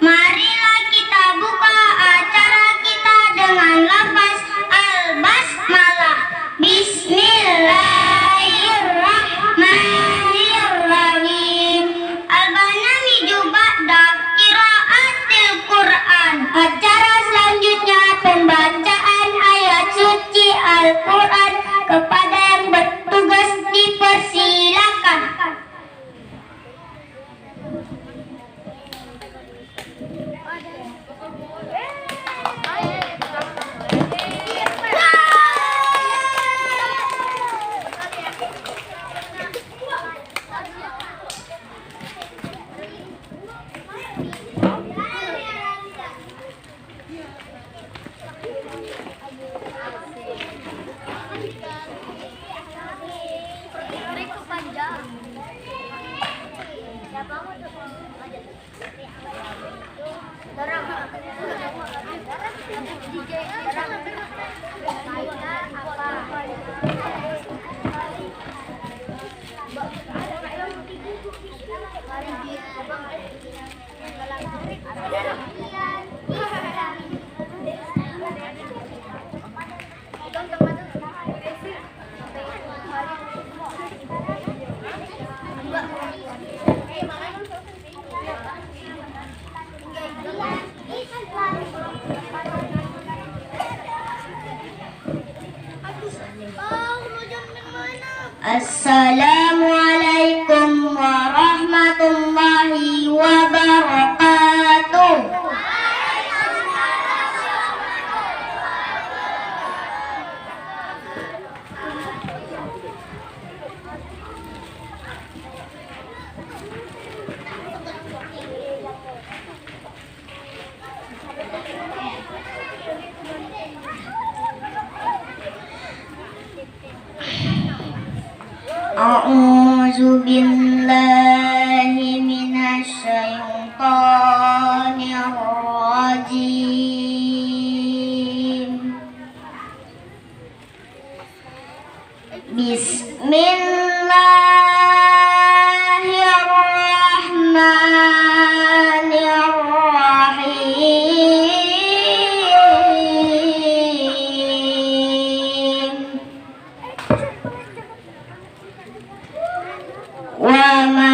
Marilah kita buka acara kita dengan lafaz al-basmalah. Bismillahirrahmanirrahim. Al-banami ba'da qiraatil Quran. Acara selanjutnya pembacaan ayat suci Al-Quran. Kepada yang bertugas dipersilakan. Assalamualaikum warahmatullahi wabarakatuh. A'udzu billahi minasy syaithanir rajim. Bismillahirrahmanirrahim. Wa ma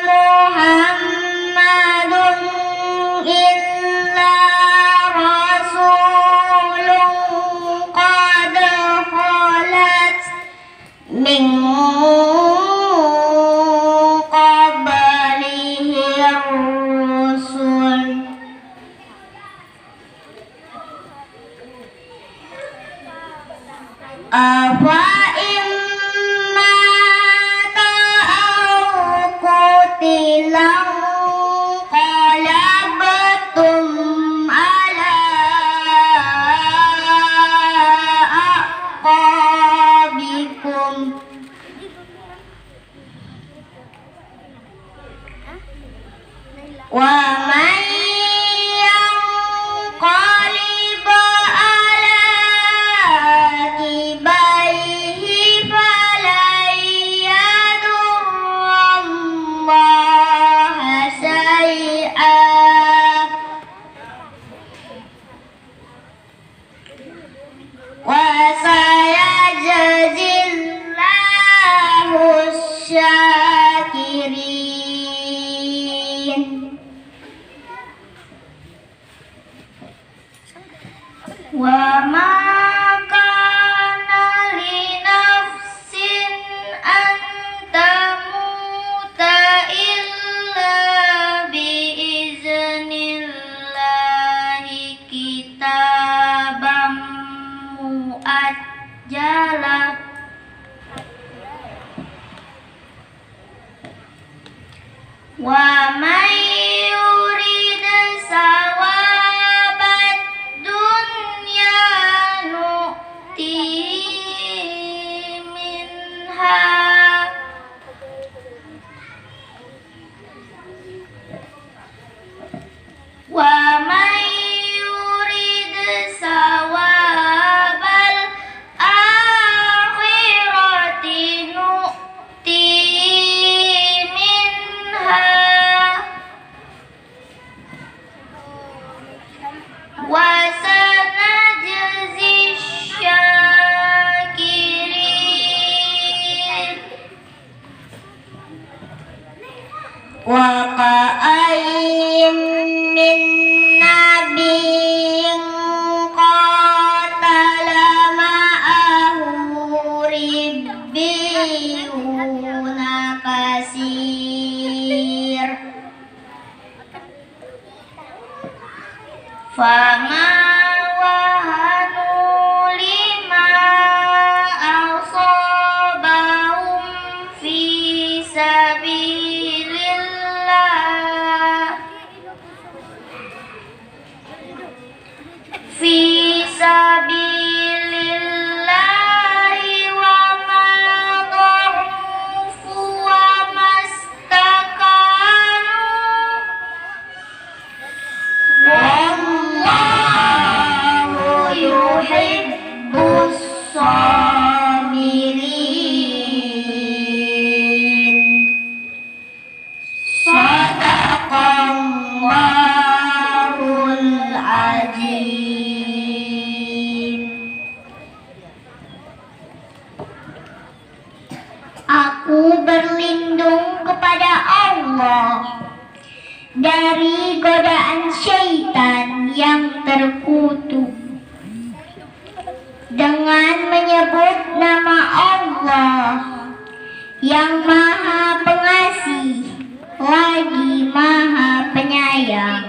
Muhammadun illa rasulun qad khalat min qablihi rusul afa tilang qalabatum ala aqabikum wa man yanqalib ala aqibaihi falan yadurrallaha syai'an wa sayajzillahu syakirin. Wa ma kana li nafsin an tamuta illa bi iznillahi kitaban muajjalah. Wa man yurid sawabad dunya fama wahanu lima asabahum fi sabilillah wa ma dha'ufu wa mastakanu wallahu yuhibbus sabirin. Shadaqallahul azim. Aku berlindung kepada Allah dari godaan syaitan yang terkutuk dengan menyebut nama Allah yang Maha Pengasih lagi Maha Penyayang.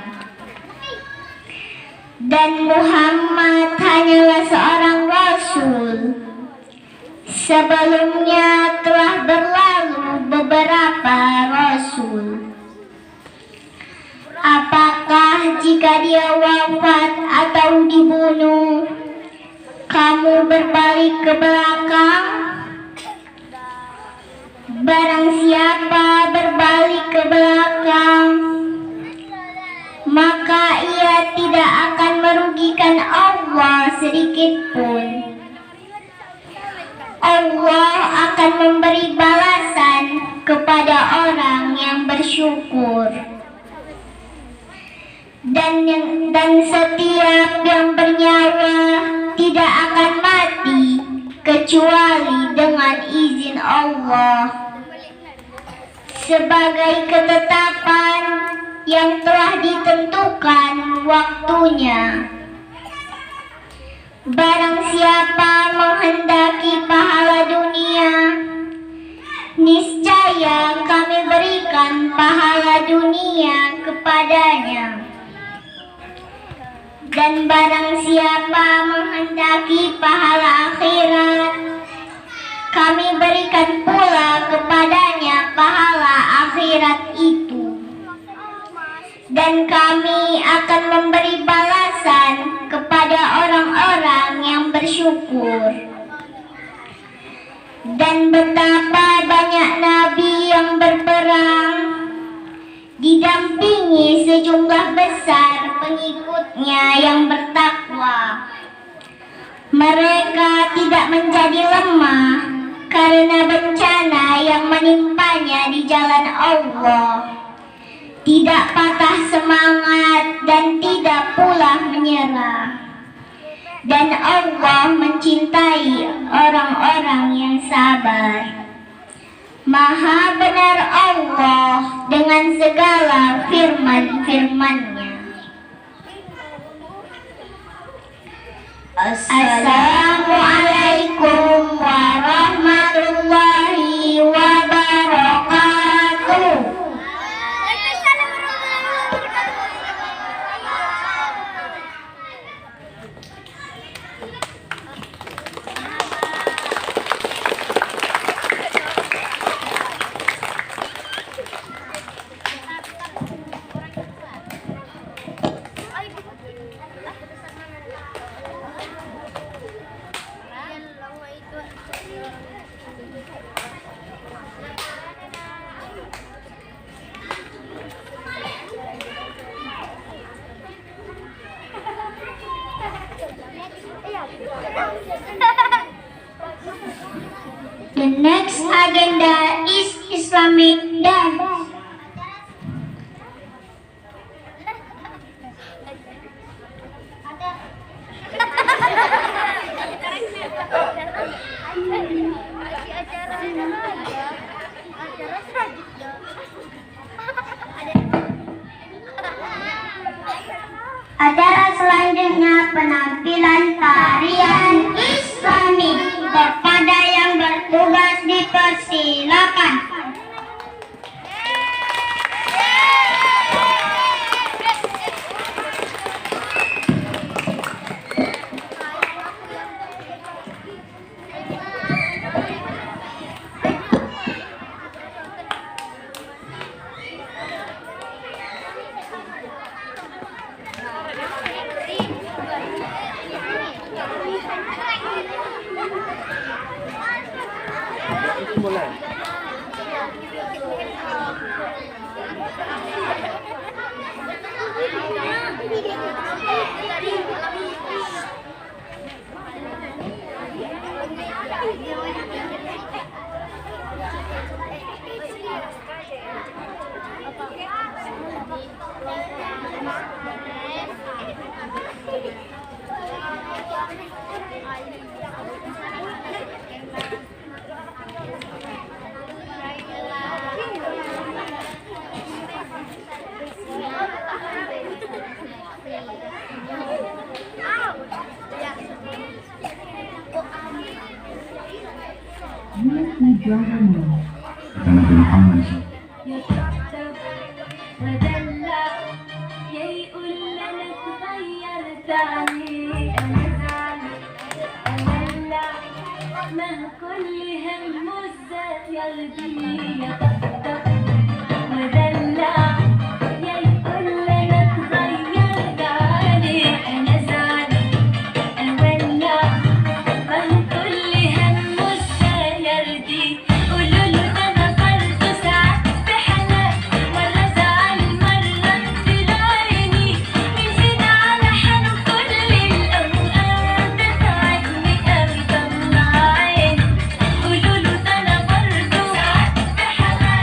Dan Muhammad hanyalah seorang Rasul. Sebelumnya telah berlalu beberapa Rasul. Apakah jika dia wafat atau dibunuh, kamu berbalik ke belakang? Barang siapa berbalik ke belakang, maka ia tidak akan merugikan Allah sedikit pun. Allah akan memberi balasan kepada orang yang bersyukur. Dan setiap yang bernyawa tidak akan mati kecuali dengan izin Allah, sebagai ketetapan yang telah ditentukan waktunya. Barang siapa menghendaki pahala dunia, niscaya kami berikan pahala dunia kepadanya. Dan barang siapa menghendaki pahala akhirat, kami berikan pula kepadanya pahala akhirat itu. Dan kami akan memberi balasan kepada orang-orang yang bersyukur. Dan betapa banyak nabi yang berperang didampingi sejumlah besar pengikutnya yang bertakwa. Mereka tidak menjadi lemah karena bencana yang menimpanya di jalan Allah, tidak patah semangat dan tidak pula menyerah. Dan Allah mencintai orang-orang yang sabar. Maha benar Allah dengan segala firman-firman-Nya. Assalamualaikum warahmatullahi wabarakatuh. The next agenda is Islamic dance. Acara selanjutnya penampilan tarian Islamik. Kepada yang bertugas dipersilakan. mo na. نبي محمد يطبطب ودلع يقول لنا اتغيرت عليه انا زعلان ادلع ما كل همه الذات يرضيه يطبطب ودلع يقول لنا اتغيرت عليه انا زعلان ادلع ما كل همه الذات يرضيه قولوا له ده انا برضه ساعات في حالات مرة زعل مرة تلاقيني بيزيد على حاله كل الأوقات ده تعبني أوي طلع عيني قولوا له ده أنا برضه ساعات في حالات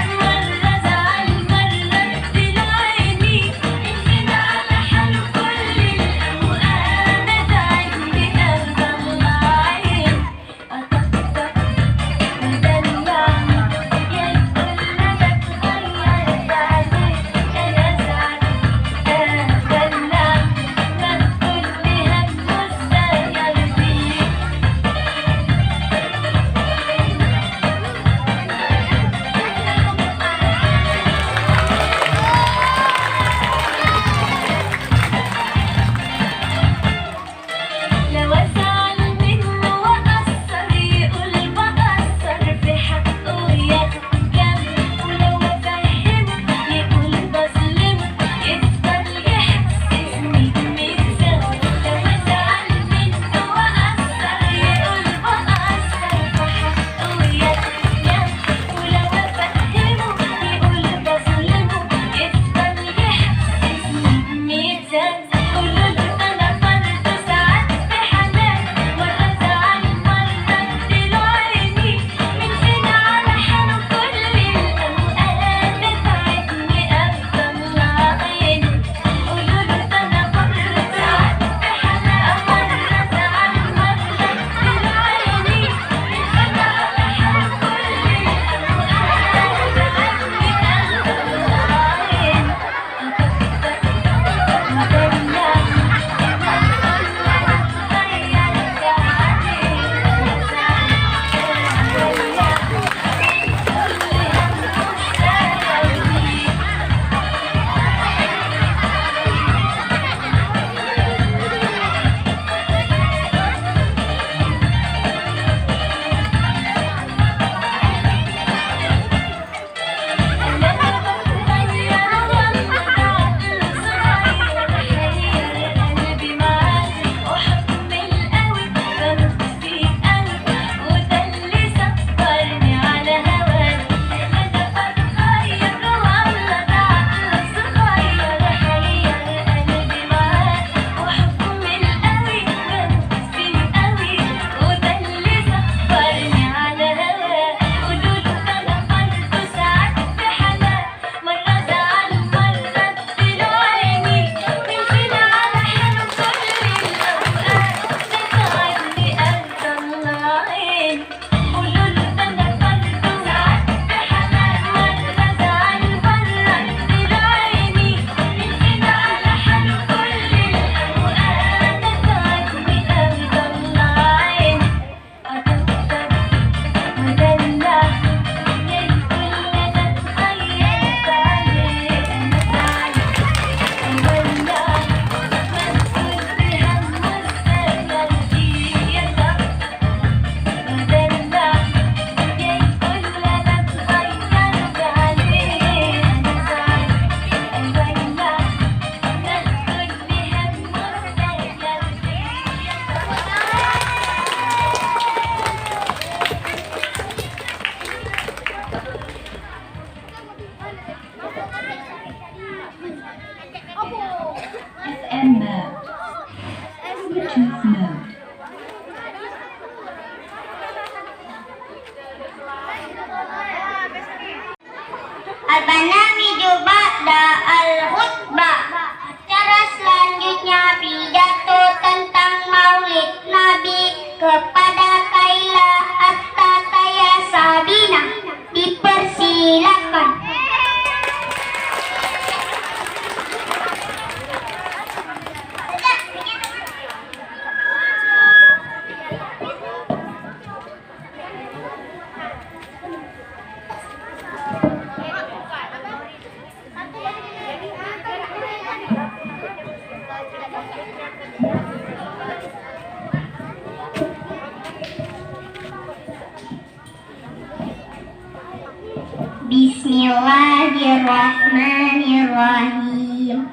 Bismillahirrahmanirrahim.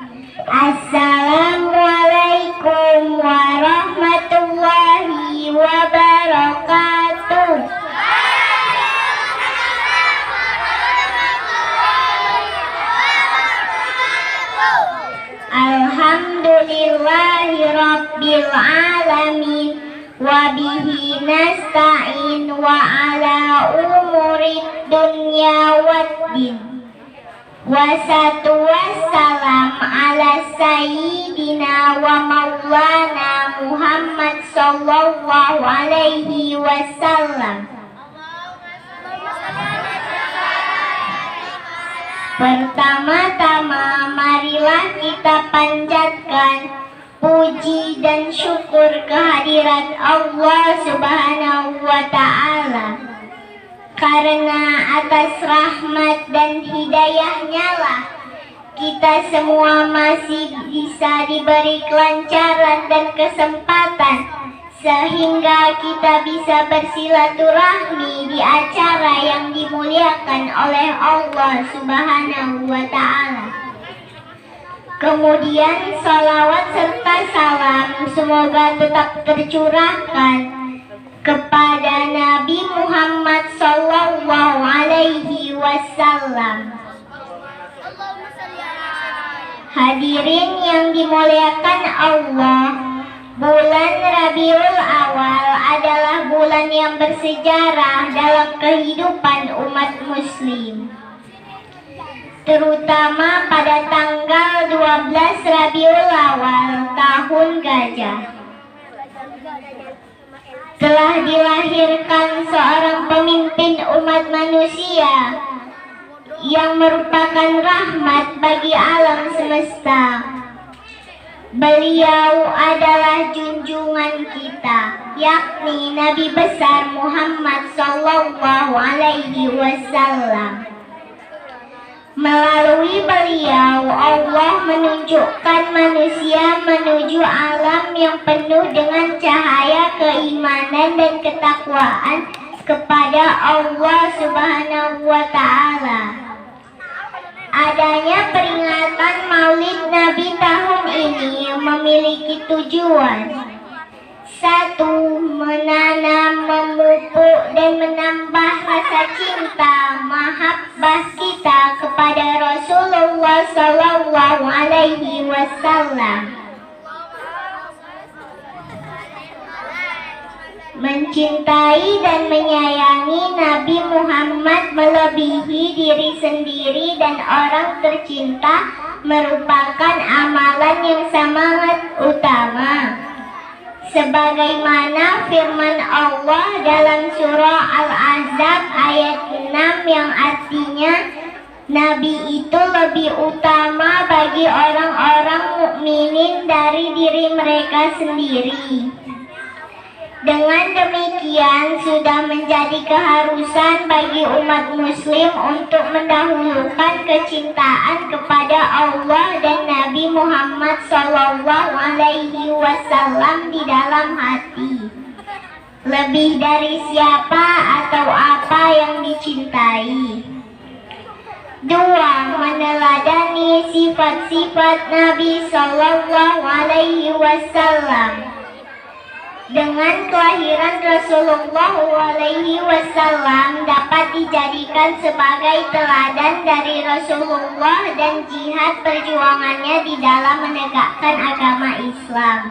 Assalamualaikum warahmatullahi wabarakatuh. Alhamdulillahi rabbil alamin, wabihi nasta'in wa ala umurid dunya waddin. Wassalatu wassalam ala sayyidina wa maulana Muhammad sallallahu alaihi wasallam. Pertama-tama marilah kita panjatkan puji dan syukur kehadirat Allah Subhanahu wa ta'ala, karena atas rahmat dan hidayahnya lah kita semua masih bisa diberi kelancaran dan kesempatan sehingga kita bisa bersilaturahmi di acara yang dimuliakan oleh Allah Subhanahu wa ta'ala. Kemudian salawat serta salam semoga tetap tercurahkan kepada Nabi Muhammad sallallahu alaihi wasallam. Hadirin yang dimuliakan Allah, bulan Rabiul Awal adalah bulan yang bersejarah dalam kehidupan umat muslim, terutama pada tanggal 12 Rabiul Awal tahun gajah. Telah dilahirkan seorang pemimpin umat manusia yang merupakan rahmat bagi alam semesta. Beliau adalah junjungan kita, yakni Nabi besar Muhammad sallallahu alaihi wasallam. Melalui beliau, Allah menunjukkan manusia menuju alam yang penuh dengan cahaya keimanan dan ketakwaan kepada Allah Subhanahu wa ta'ala. Adanya peringatan Maulid Nabi tahun ini memiliki tujuan: 1. Menanam, memupuk, dan menambah rasa cinta, mahabbah kita kepada Rasulullah sallallahu alaihi wasallam. Mencintai dan menyayangi Nabi Muhammad melebihi diri sendiri dan orang tercinta merupakan amalan yang sangat utama. Sebagaimana firman Allah dalam surah Al-Ahzab ayat 6 yang artinya, Nabi itu lebih utama bagi orang-orang mukminin dari diri mereka sendiri. Dengan demikian sudah menjadi keharusan bagi umat muslim untuk mendahulukan kecintaan kepada Allah dan Nabi Muhammad sallallahu alaihi wasallam di dalam hati, lebih dari siapa atau apa yang dicintai. 2. Meneladani sifat-sifat Nabi sallallahu alaihi wasallam. Dengan kelahiran Rasulullah alaihi wasallam dapat dijadikan sebagai teladan dari Rasulullah dan jihad perjuangannya di dalam menegakkan agama Islam.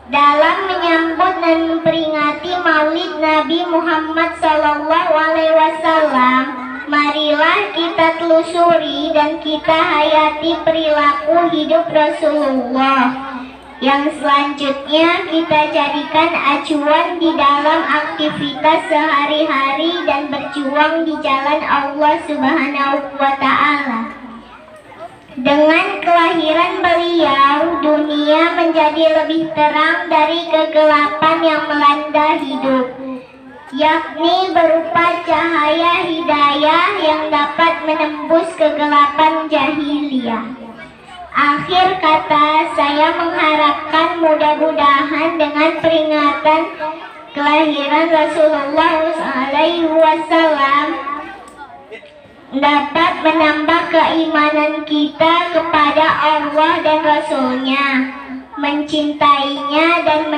Dalam menyambut dan memperingati Maulid Nabi Muhammad sallallahu alaihi wasallam, marilah kita telusuri dan kita hayati perilaku hidup Rasulullah, yang selanjutnya kita jadikan acuan di dalam aktivitas sehari-hari dan berjuang di jalan Allah Subhanahu wa ta'ala. Dengan kelahiran beliau, dunia menjadi lebih terang dari kegelapan yang melanda hidup, yakni berupa cahaya hidayah yang dapat menembus kegelapan jahiliyah. Akhir kata, saya mengharapkan mudah-mudahan dengan peringatan kelahiran Rasulullah SAW dapat menambah keimanan kita kepada Allah dan Rasul-Nya, mencintainya dan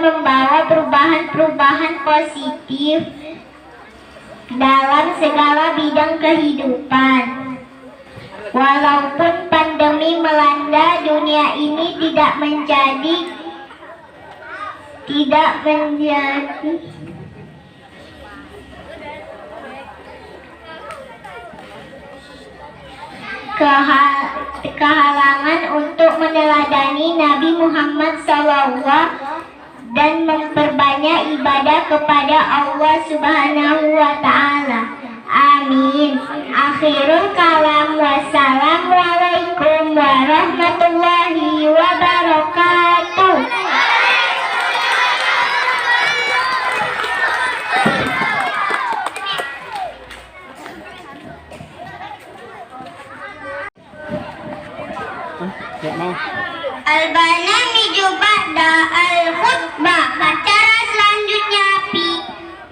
membawa perubahan-perubahan positif dalam segala bidang kehidupan. Walaupun pandemi melanda dunia ini tidak menjadi kehalangan untuk meneladani Nabi Muhammad SAW dan memperbanyak ibadah kepada Allah Subhanahu wa Ta'ala. Amin. Akhirul kalam. Wassalamualaikum warahmatullahi wabarakatuh. Al-Barnamiju ba'da al-khutbah. Acara selanjutnya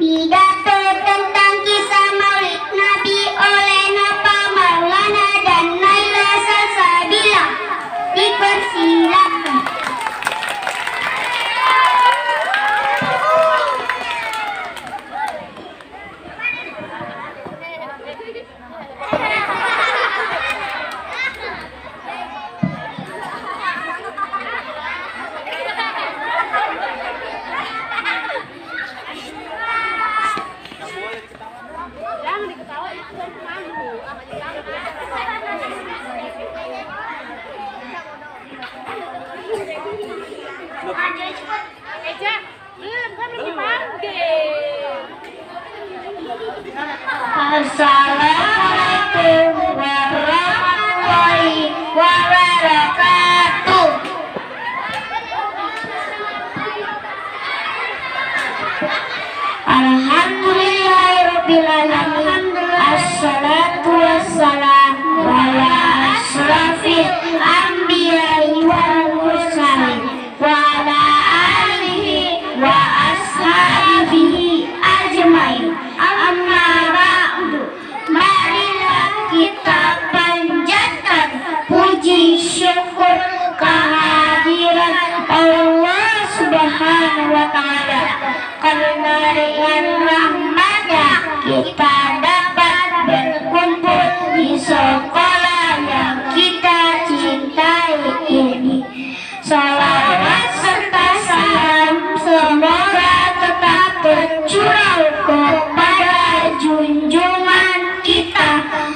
pidato tentang kisah Maulid Nabi oleh Nova Maulana dan Naila Salsabila. Dipersilakan. Assalamualaikum warahmatullahi wabarakatuh. Alhamdulillahirabbil alamin. Assalatu wassalamu ala asyrafil anbiya'i wal mursalin wa ala alihi wa ashabihi ajmain. Amma ba'du. Marilah kita panjatkan puji syukur kehadiran Allah Subhanahu wa Ta'ala, karena dengan rahmat-Nya kita dapat berkumpul di sekolah yang kita cintai ini. Salawat serta salam semoga tetap tercurah kepada junjungan kita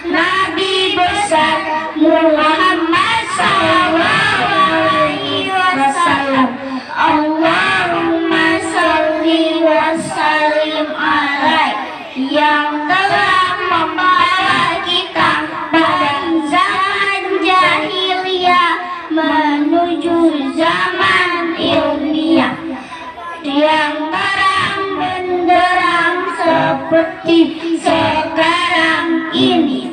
Nabi besar Muhammad SAW. Allahumma sholli wa sallim alaihi, yang telah membawa kita pada zaman jahiliyah menuju zaman ilmiah yang terang benderang seperti sekarang ini.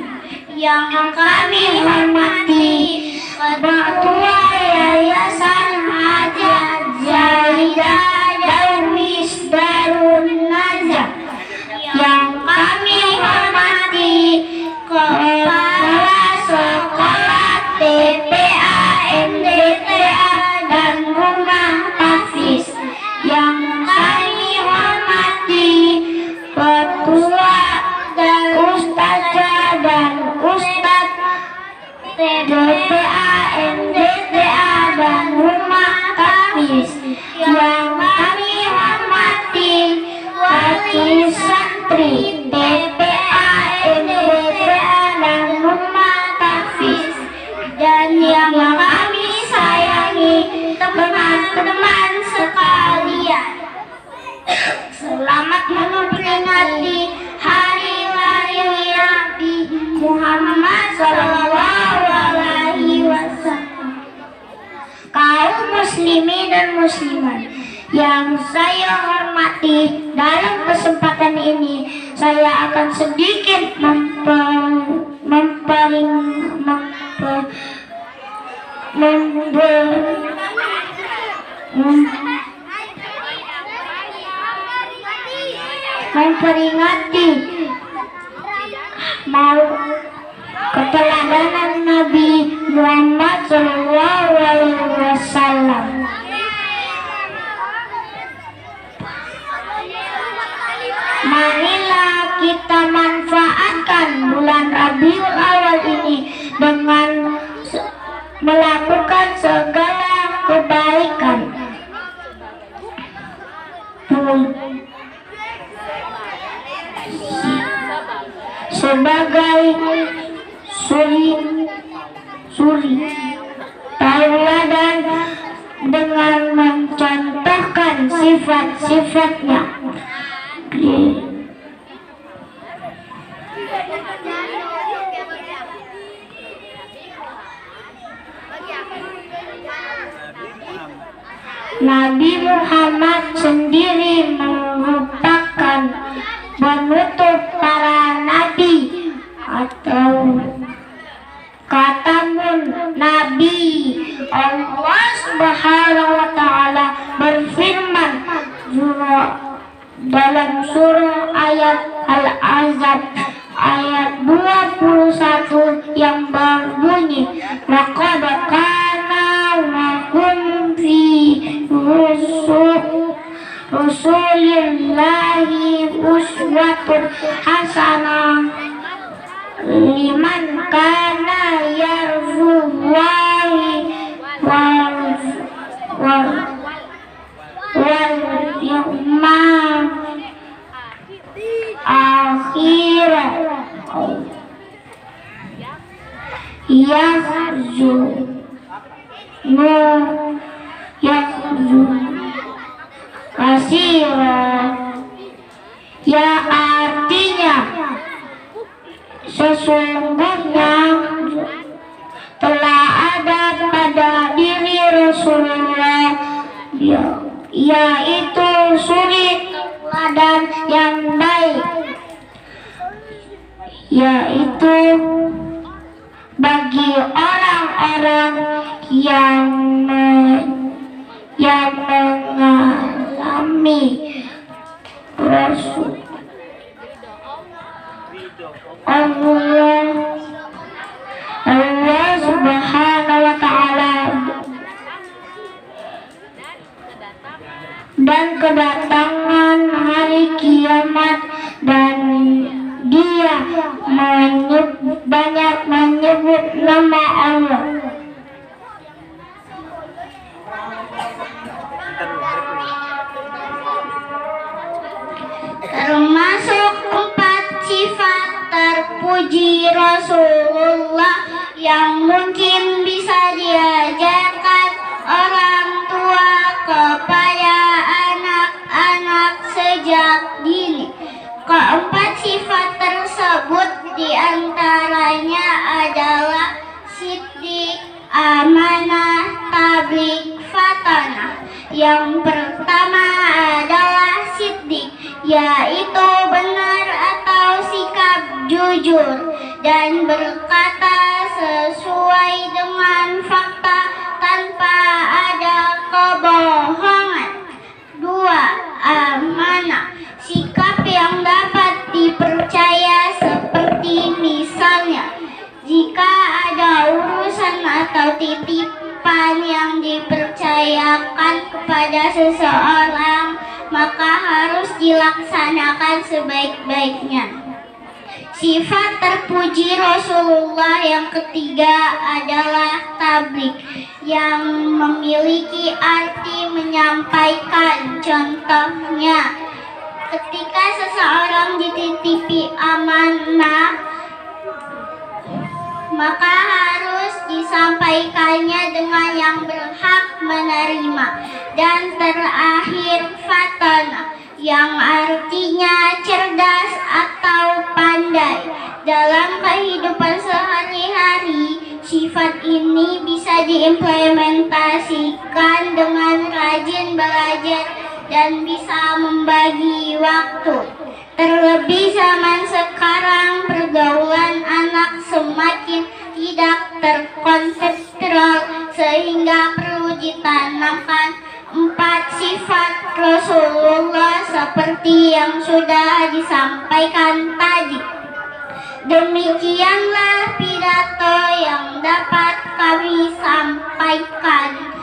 Yang kami hormati Ketua Yayasan Hajat Zaidah Darwis Darun Najah. Yang kami hormati Kepala Sekolah TPA, MDTA dan Rumah Tahfiz. Yang kami hormati Ketua dan Ustazah dan Ustaz TPA, MDTA dan Rumah Tahfiz. Yang kami hormati Wakil Santri TPA, MDTA dan Rumah Tahfiz. Dan yang kami sayangi teman-teman sekalian, selamat memperingati Hari Lahir Nabi Muhammad SAW. Kaum muslimin dan muslimat yang saya hormati, dalam kesempatan ini saya akan sedikit memperingati mau keteladanan Nabi Muhammad SAW. Marilah kita manfaatkan bulan Rabiul Awal ini dengan melakukan segala kebaikan. Sebagai suri tauladan dengan mencontohkan sifat-sifatnya. Nabi Muhammad sendiri merupakan penutup para nabi atau khatamun nabi. Allah Subhanahu wa taala berfirman dalam surah ayat Al-Ahzab ayat 21 yang berbunyi, laqad kana lakum fi Rasulillahi uswatun hasanah liman kana yarjullahi wal yawmal akhir yahzu kasira, ya artinya sesungguhnya telah ada pada diri Rasulullah yaitu suri teladan yang baik, yaitu bagi orang-orang yang mengalami Rasul Allah Subhanahu wa taala dan kedatangan hari kiamat, dan dia banyak menyebut nama Allah. Termasuk 4 sifat terpuji Rasulullah yang mungkin bisa diajarkan orang tua kepada anak-anak sejak dini. Keempat sifat tersebut diantaranya adalah siddiq, amanah, tabligh, fatanah. Yang pertama adalah siddiq, yaitu benar atau sikap jujur dan berkata sesuai dengan fakta tanpa ada kebohongan. 2. Amanah, sikap yang dapat dipercaya, seperti misalnya jika ada urusan atau titipan yang dipercayakan kepada seseorang, maka harus dilaksanakan sebaik-baiknya. Sifat terpuji Rasulullah yang ketiga adalah tabligh, yang memiliki arti menyampaikan. Contohnya, ketika seseorang dititipi amanah, maka harus disampaikannya dengan yang berhak menerima. Dan terakhir, fatanah, yang artinya cerdas atau pandai. Dalam kehidupan sehari-hari, sifat ini bisa diimplementasikan dengan rajin belajar dan bisa membagi waktu. Terlebih zaman sekarang, pergaulan anak semakin tidak terkontrol, sehingga perlu ditanamkan 4 sifat Rasulullah seperti yang sudah disampaikan tadi. Demikianlah pidato yang dapat kami sampaikan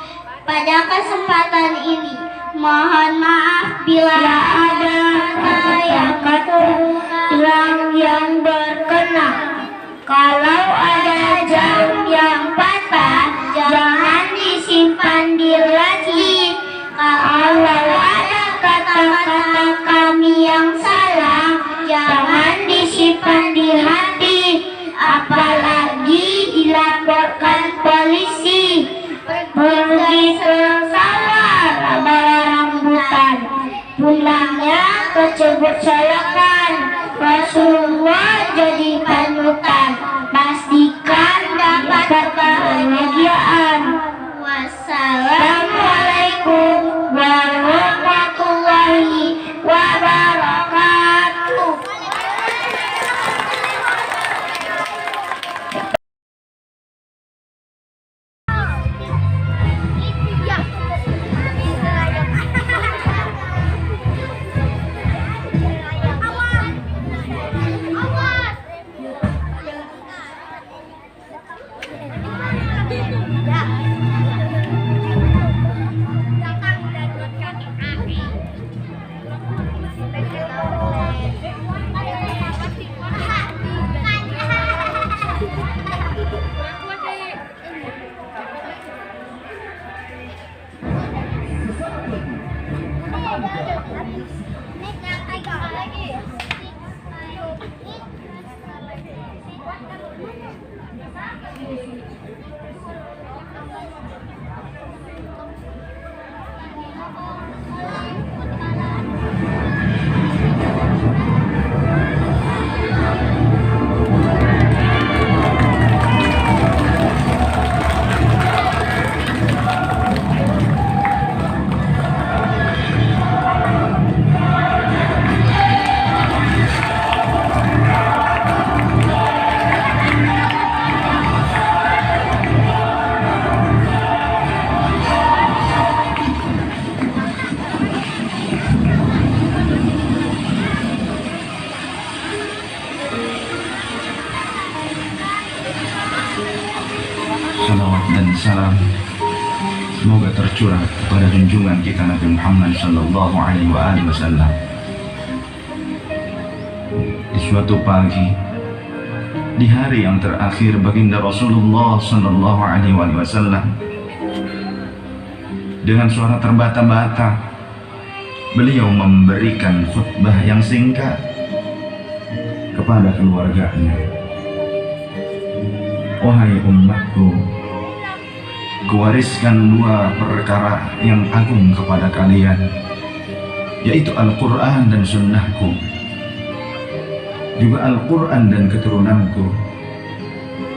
pada kesempatan ini. Mohon maaf bila ada kata yang kurang yang berkenan. Kalau ada jam yang patah, jangan disimpan di laci. Kalau ada kata-kata kami yang salah, jangan disimpan di hati, apalagi dilaporkan polisi. Pergi ke sawah, bawa rambutan, pulangnya kecebur solokan. Rasulullah jadi panutan, pastikan dapat kebahagiaan. Wassalamualaikum warahmatullahi wabarakatuh. Salawat dan salam semoga tercurah kepada junjungan kita Nabi Muhammad sallallahu alaihi wasallam. Di suatu pagi, di hari yang terakhir baginda Rasulullah sallallahu alaihi wasallam, dengan suara terbata-bata beliau memberikan khutbah yang singkat kepada keluarganya. Wahai umatku, kuwariskan dua perkara yang agung kepada kalian, yaitu Al-Quran dan Sunnahku, juga Al-Quran dan keturunanku.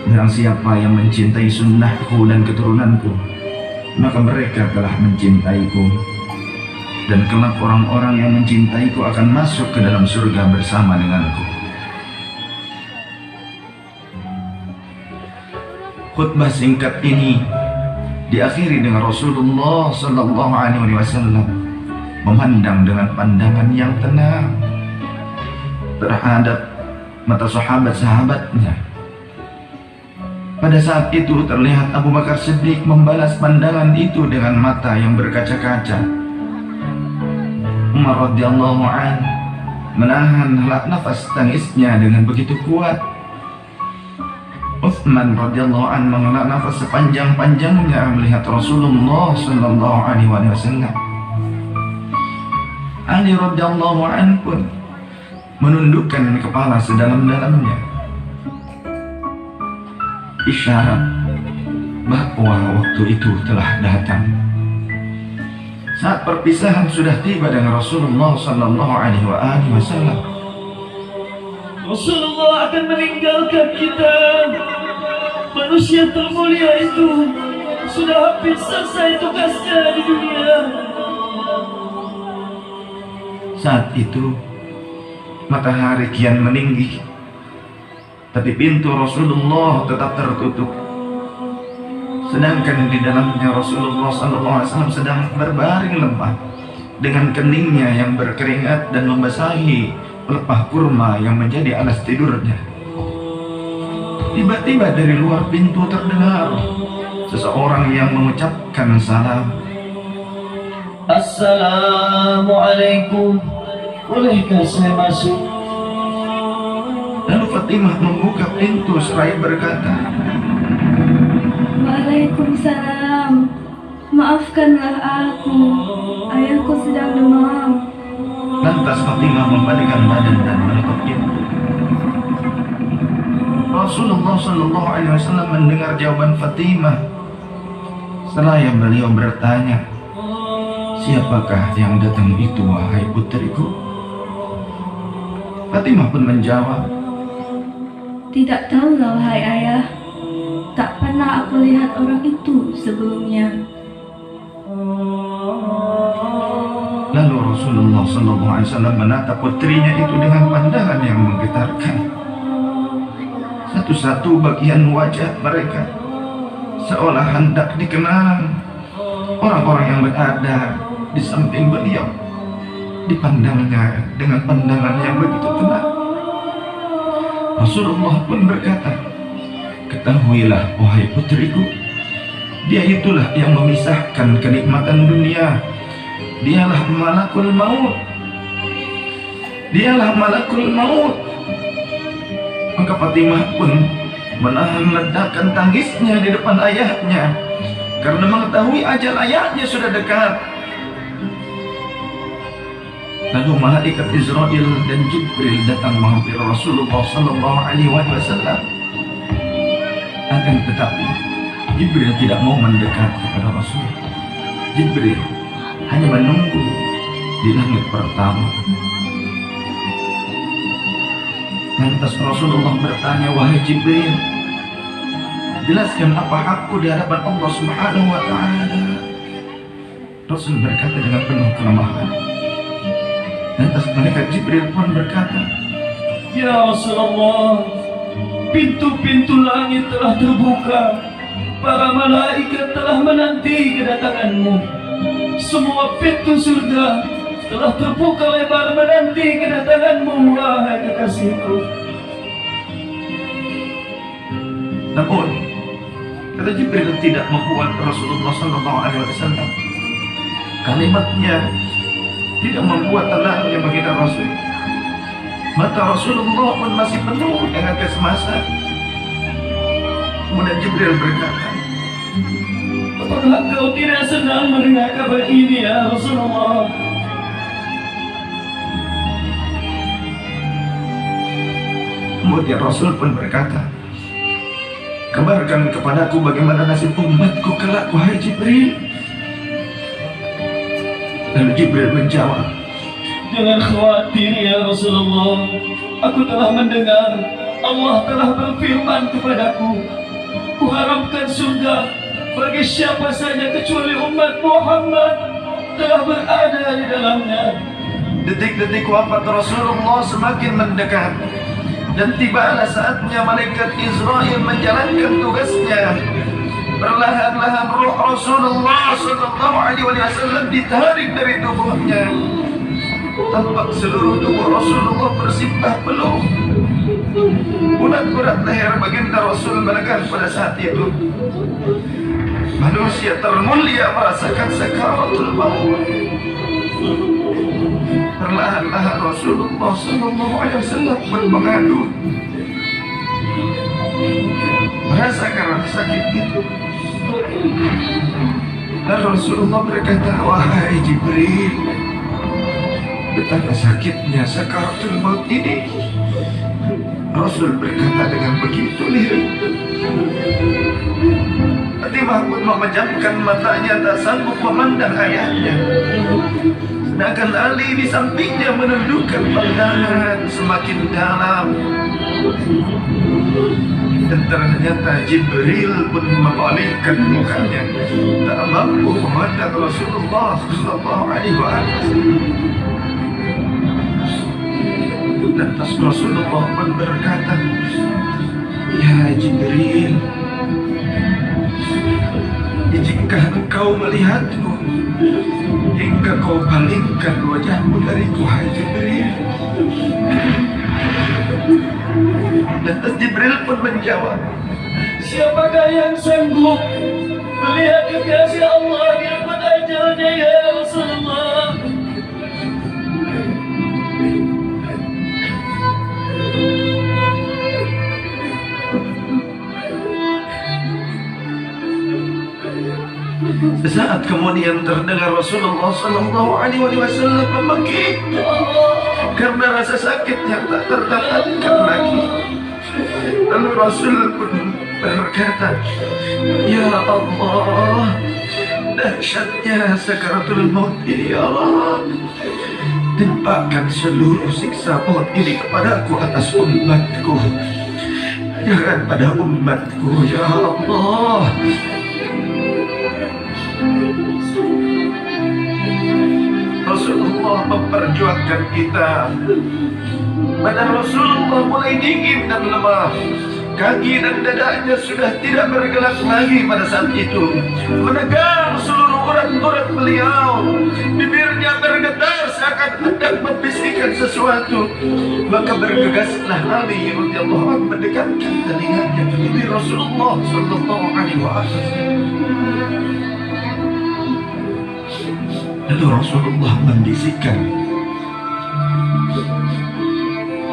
Barang siapa yang mencintai Sunnahku dan keturunanku, maka mereka telah mencintaiku, dan kelak orang-orang yang mencintaiku akan masuk ke dalam surga bersama denganku. Khutbah singkat ini diakhiri dengan Rasulullah sallallahu alaihi wasallam memandang dengan pandangan yang tenang terhadap mata sahabat-sahabatnya. Pada saat itu terlihat Abu Bakar Siddiq membalas pandangan itu dengan mata yang berkaca-kaca. Umar radhiyallahu an menahan nafas tangisnya dengan begitu kuat. Utsman radhiyallahu an menghela nafas sepanjang-panjangnya melihat Rasulullah sallallahu alaihi wasallam. Ali radhiyallahu an pun menundukkan kepala sedalam-dalamnya, isyarat bahwa waktu itu telah datang. Saat perpisahan sudah tiba dengan Rasulullah sallallahu alaihi wasallam. Rasulullah akan meninggalkan kita. Manusia termulia itu sudah hampir selesai tugasnya di dunia. Saat itu matahari kian meninggi, tapi pintu Rasulullah tetap tertutup. Sedangkan di dalamnya Rasulullah SAW sedang berbaring lemah dengan keningnya yang berkeringat dan membasahi pelepah kurma yang menjadi alas tidurnya. Tiba-tiba dari luar pintu terdengar seseorang yang mengucapkan salam. Assalamualaikum, bolehkah saya masuk? Lalu Fatimah membuka pintu seraya berkata, Waalaikumsalam. Maafkanlah aku. Ayahku sedang demam. lantas Fatimah membalikkan badan dan menutup pintu. Rasulullah Shallallahu Alaihi Wasallam mendengar jawaban Fatimah. Seraya beliau bertanya, siapakah yang datang itu, wahai putriku? Fatimah pun menjawab, Tidak tahu, wahai ayah. Tak pernah aku lihat orang itu sebelumnya. Lalu Rasulullah Shallallahu Alaihi Wasallam menatap putrinya itu dengan pandangan yang menggetarkan. Satu-satu bagian wajah mereka seolah hendak dikenang. Orang-orang yang berada di samping beliau dipandangnya dengan pandangan yang begitu tenang. Rasulullah pun berkata, ketahuilah wahai putriku, dia itulah yang memisahkan kenikmatan dunia. Dialah malakul maut. Dialah malakul maut. Maka Fatimah pun menahan ledakan tangisnya di depan ayahnya karena mengetahui ajal ayahnya sudah dekat. Lalu malaikat Israel dan Jibril datang menghampiri Rasulullah Sallallahu Alaihi Wasallam. Akan tetapi Jibril tidak mau mendekat kepada Rasul. Jibril hanya menunggu di langit pertama. Lantas Rasulullah bertanya, wahai Jibril, jelaskan apa hakku di hadapan Allah Subhanahu wa Ta'ala. Rasul berkata dengan penuh kelemahan. Lantas malaikat Jibril pun berkata, Ya Rasulullah, pintu-pintu langit telah terbuka. Para malaikat telah menanti kedatanganmu. Semua pintu surga telah terbuka lebar menanti kedatanganmu, wahai kekasihku. namun kata Jibril tidak membuat Rasulullah SAW. Kalimatnya tidak membuat tenangnya baginda Rasul. Mata Rasulullah pun masih penuh dengan kecemasan. Kemudian Jibril berkata, Apakah kau tidak senang mendengar kabar ini, ya Rasulullah? kemudian Rasul pun berkata, kabarkan kepadaku bagaimana nasib umatku kelak, wahai Jibril. Lalu Jibril menjawab, Jangan khawatir, ya Rasulullah. Aku telah mendengar Allah telah berfirman kepadaku, Kuharapkan surga bagi siapa saja kecuali umat Muhammad telah berada di dalamnya. detik-detik wafat Rasulullah semakin mendekat, dan tibalah saatnya malaikat Israel menjalankan tugasnya. Perlahan-lahan ruh Rasulullah Sallallahu Alaihi Wasallam ditarik dari tubuhnya. Tampak seluruh tubuh Rasulullah bersimbah peluh. Urat-urat leher baginda Rasul menekan pada saat itu. Manusia termulia merasakan sakaratul maut. Perlahan-lahan Rasulullah Sallallahu Alaihi Wasallam pun mengadu, merasakan rasa sakit itu. Dan Rasulullah berkata, wahai Jibril, betapa sakitnya sakaratul maut ini. Rasul berkata dengan begitu lirih. Fatimah pun memejamkan matanya, tak sanggup memandang ayahnya. Sedangkan Ali di sampingnya menundukkan pandangan semakin dalam. Dan ternyata Jibril pun membalikkan mukanya, tak mampu memandang Rasulullah Sallallahu Alaihi Wasallam. Lantas Rasulullah pun berkata, ya Jibril, jika engkau melihatku hingga kau palingkan wajahmu dariku, hai Jibril, Lantas Jibril pun menjawab, Siapakah yang sanggup melihat kekasih Allah di depan ajalnya ya Rasulullah? Sesaat kemudian terdengar Rasulullah Sallallahu Alaihi Wasallam membekik karena rasa sakit yang tak tertahankan lagi. Lalu Rasul pun berkata, Ya Allah, dahsyatnya sakaratul maut ini ya Allah. Timpakan seluruh siksa maut ini kepadaku atas umatku, jangan pada umatku ya Allah. Rasulullah memperjuangkan kita. Badan Rasulullah mulai dingin dan lemah. Kaki dan dadanya sudah tidak bergerak lagi pada saat itu. Menegang seluruh urat-urat beliau. Bibirnya bergetar seakan hendak membisikkan sesuatu. Maka bergegaslah Ali radhiyallahu anhu mendekatkan telinganya ke bibir Rasulullah sallallahu alaihi wasallam. Lalu Rasulullah membisikkan,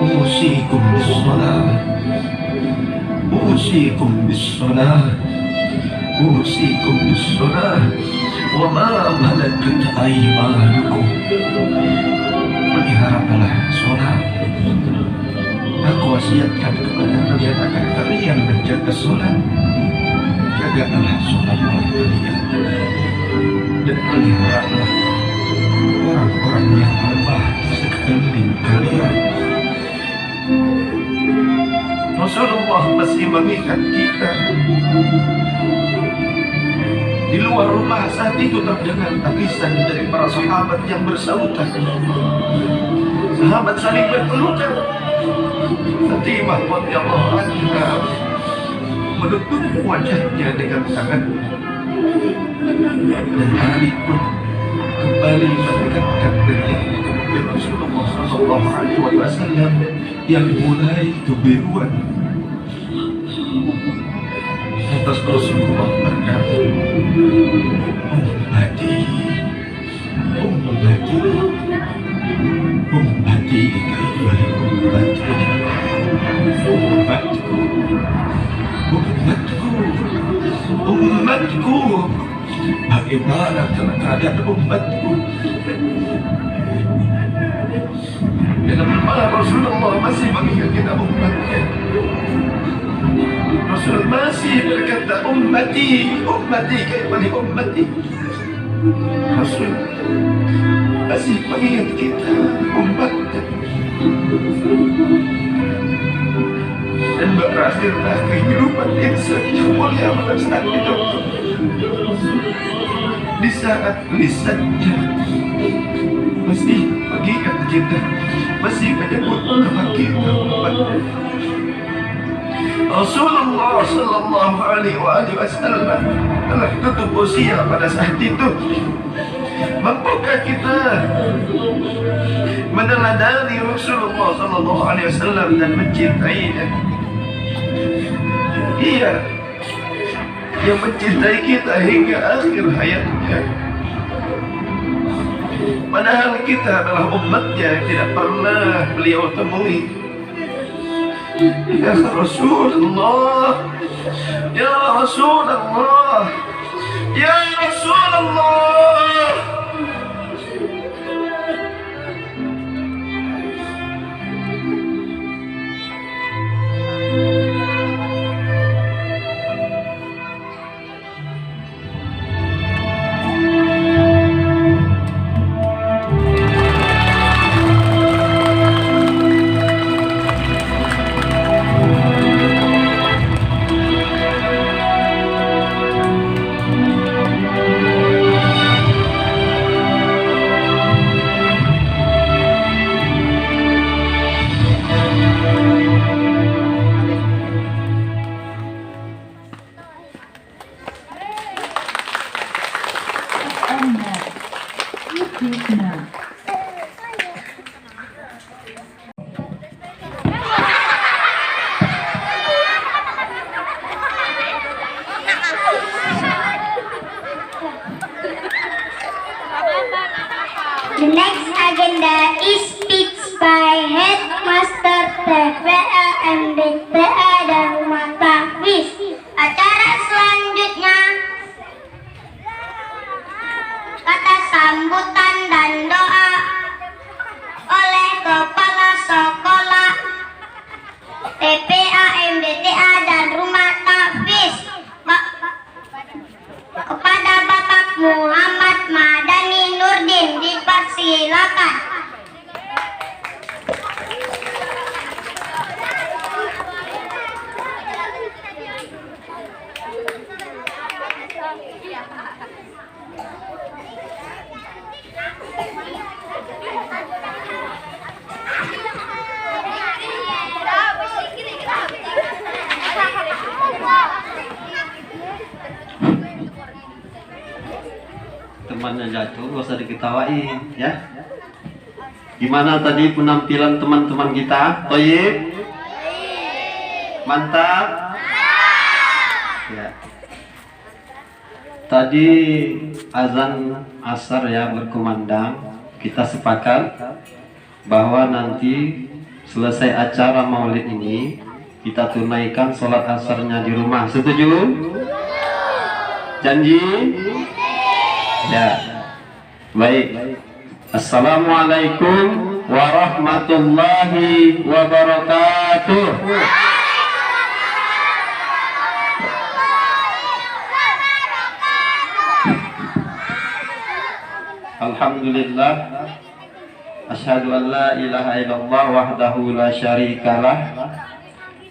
Usikum bis-salah, Usikum bis-salah, Usikum bis-salah, wa ma malakat aymanukum. Peliharalah sholat. Aku wasiatkan kepada kalian agar kalian menjaga sholat. Jagalah sholat kalian dan peliharalah orang-orang yang lemah di sekeliling kalian. Rasulullah masih mengingat kita. Di luar rumah saat itu terdengar tangisan dari para sahabat yang bersautan. Sahabat saling berpelukan. Fatimah radhiyallahu anha menutup wajahnya dengan tangannya. Dan Ali pun kembali mendekatkan dirinya kepada Rasulullah Sallallahu Alaihi Wasallam yang mulai kebiruan. Lantas Rasulullah berkata, Ummati, Ummati, Ummati, kaifai ummati, Ummatku, Ummatku, Ummatku. Bagaimana keadaan umatku? Dalam malam Rasulullah masih mengingat kita umatnya. Rasul masih berkata, Ummati, Ummati, kaifani ummati. Rasul masih mengingat kita umatnya. Dan berakhirlah kehidupan insan yang mulia pada saat itu. Di saat lisannya masih mengingat kita, masih menyebut nama kita umatnya. Rasulullah Sallallahu Alaihi Wasallam telah tutup usia pada saat itu. Mampukah kita meneladani Rasulullah Sallallahu Alaihi Wasallam dan mencintainya? Iya, yang mencintai kita hingga akhir hayatnya. Padahal kita adalah umatnya yang tidak pernah beliau temui. Ya Rasulullah, Ya Rasulullah, Ya Rasulullah. Krishna. 「The next agenda is speech by Headmaster TPA MDTA Daruma Tahfiz. Acara selanjutnya kata sambutan dan doa oleh Kepala Sekolah TPA MDTA dan Rumah Tahfiz kepada Bapak Muhammad Madani Nurdin, dipersilakan. Temannya jatuh, gak usah diketawain ya. Gimana tadi penampilan teman-teman kita? Toyib? Mantap? Ya. Tadi azan asar ya berkumandang. Kita sepakat bahwa nanti selesai acara maulid ini kita tunaikan sholat asarnya di rumah. Setuju? Janji? Ya, baik. Assalamualaikum warahmatullahi wabarakatuh. Alhamdulillah. Asyhadu an la ilaha illallah wahdahu la syarikalah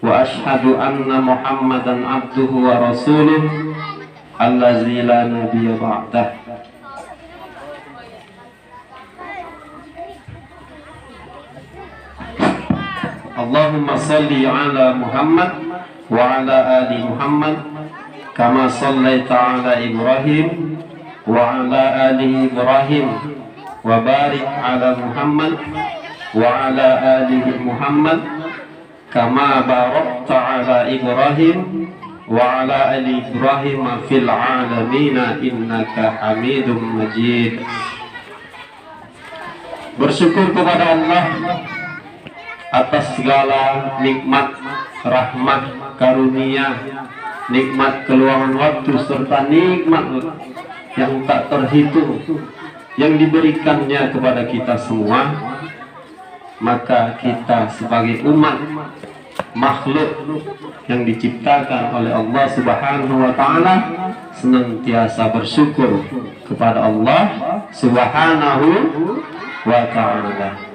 wa asyhadu anna Muhammadan abduhu wa rasuluh allazi la nabiyya ba'dah. Allahumma salli ala Muhammad wa ala ali Muhammad kama sallaita ala Ibrahim wa ala ali Ibrahim wa barik ala Muhammad wa ala ali Muhammad kama barakta ala Ibrahim wa ala ali Ibrahim fil alamin innaka Hamidum Majid. Bersyukur kepada Allah atas segala nikmat, rahmat, karunia, nikmat keluangan waktu serta nikmat yang tak terhitung yang diberikannya kepada kita semua. Maka kita sebagai umat makhluk yang diciptakan oleh Allah Subhanahu wa taala senantiasa bersyukur kepada Allah Subhanahu wa taala.